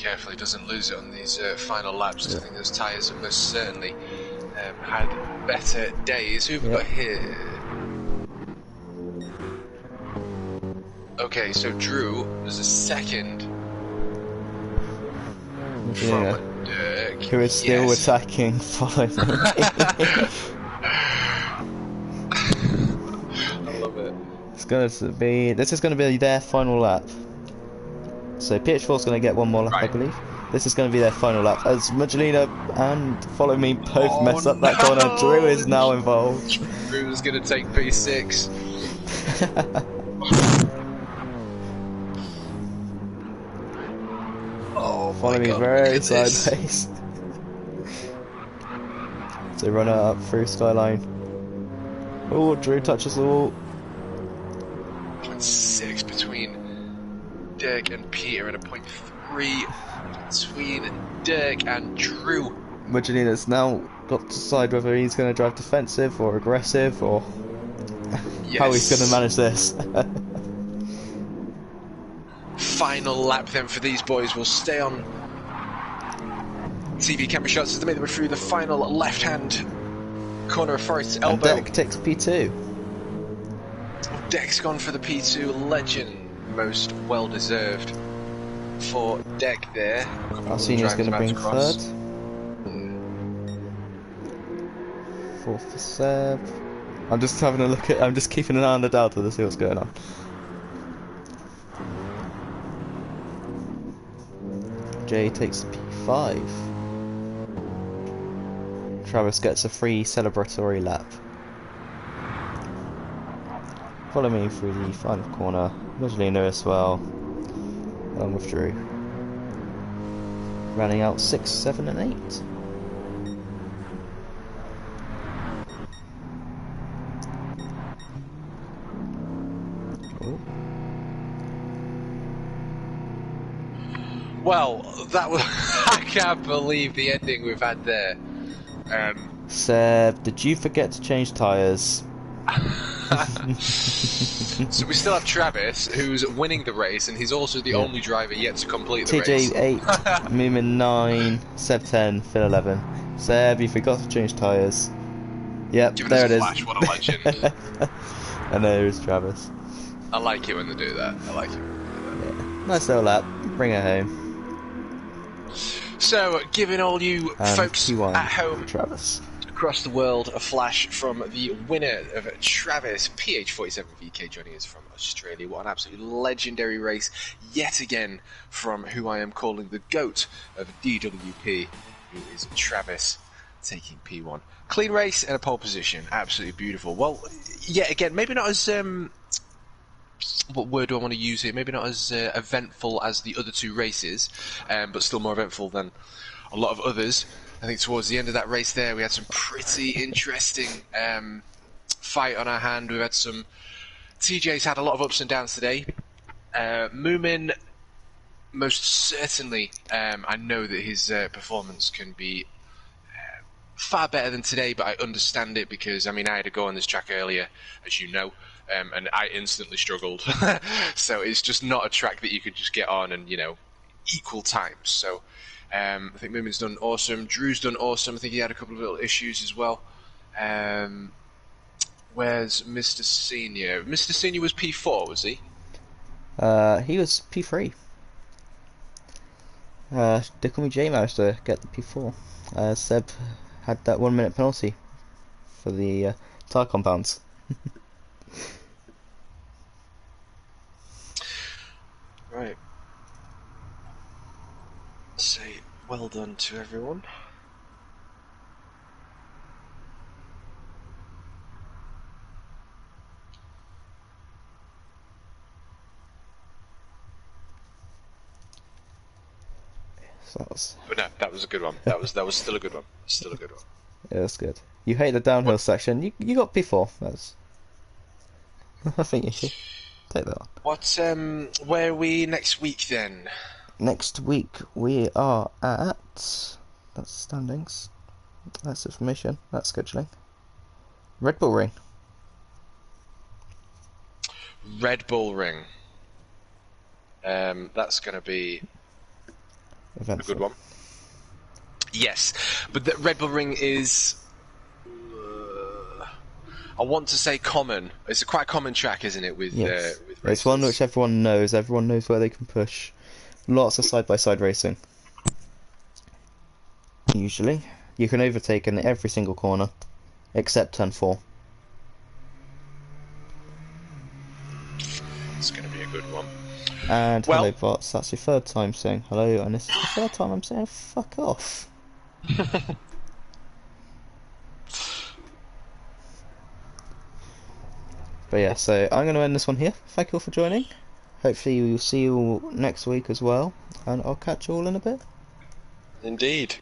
careful he doesn't lose it on these final laps. Yeah. I think those tyres have most certainly had better days. Who have we got here? Okay, so Drew was a second from Dirk. Who is still attacking, following me. I love it. This is going to be their final lap. So PH4 is going to get one more lap, I believe. This is going to be their final lap. As Magdalena and Follow Me both mess up that corner, Drew is now involved. Drew's going to take P6. Follow Me very sideways. So run up through Skyline. Oh, Drew touches the wall. 0.6 between Dirk and Peter, and a 0.3 between Dirk and Drew. Magdalena's now got to decide whether he's going to drive defensive or aggressive, or how he's going to manage this. Final lap then for these boys. We'll stay on TV camera shots as they make their way through the final left-hand corner of Forest's elbow. And Deck takes P2. Deck's gone for the P2, legend, most well-deserved for Deck there. Arsenia's going to bring third. Fourth for Seb. I'm just having a look at. I'm just keeping an eye on the Delta to see what's going on. Jay takes P5. Travis gets a free celebratory lap. Follow Me through the final corner. Magdalena as well, along with Drew. Running out 6, 7 and 8. Well, that was... I can't believe the ending we've had there. Seb, did you forget to change tyres? So we still have Travis, who's winning the race, and he's also the only driver yet to complete the race. TJ 8, Moomin 9, Seb 10, Phil 11. Seb, you forgot to change tyres. Yep, Giving there us it a is. flash, what a legend. And there's Travis. I like it when they do that. I like it when they do that. Yeah. Nice little lap. Bring it home. So, giving all you folks P1 at home Travis. across the world a flash from the winner of Travis, PH47VK, joining us from Australia. What an absolutely legendary race yet again from who I am calling the GOAT of DWP, who is Travis, taking P1. Clean race and a pole position, absolutely beautiful. Well, yet again, maybe not as what word do I want to use here? Maybe not as eventful as the other two races, but still more eventful than a lot of others. I think towards the end of that race there, we had some pretty interesting fight on our hand. We've had some... TJ's had a lot of ups and downs today. Moomin, most certainly, I know that his performance can be far better than today, but I understand it because, I mean, I had to go on this track earlier, as you know, and I instantly struggled. So it's just not a track that you could just get on and, you know, equal times. So I think Moomin's done awesome. Drew's done awesome. I think he had a couple of little issues as well. Where's Mr. Senior? Mr. Senior was P4, was he? He was P3. They call me J managed to get the P4. Seb had that 1 minute penalty for the tyre compounds. Right. Say well done to everyone. So But no, that was a good one. That was still a good one. Still a good one. yeah, that's good. You hate the downhill section. You got P4. That's. I think you should take that on. What? Where are we next week then? Next week we are at. That's standings. That's information. That's scheduling. Red Bull Ring. Red Bull Ring. That's going to be event. A good one. Yes, but the Red Bull Ring is... I want to say common. It's a quite common track, isn't it, with Yes. with It's one racers? which everyone knows. Everyone knows where they can push. Lots of side-by-side racing. Usually. You can overtake in every single corner, except turn 4. It's going to be a good one. And Well, hello bots, that's your third time saying hello, and this is the third time I'm saying fuck off. But yeah, so I'm going to end this one here. Thank you all for joining. Hopefully we'll see you all next week as well, and I'll catch you all in a bit. indeed.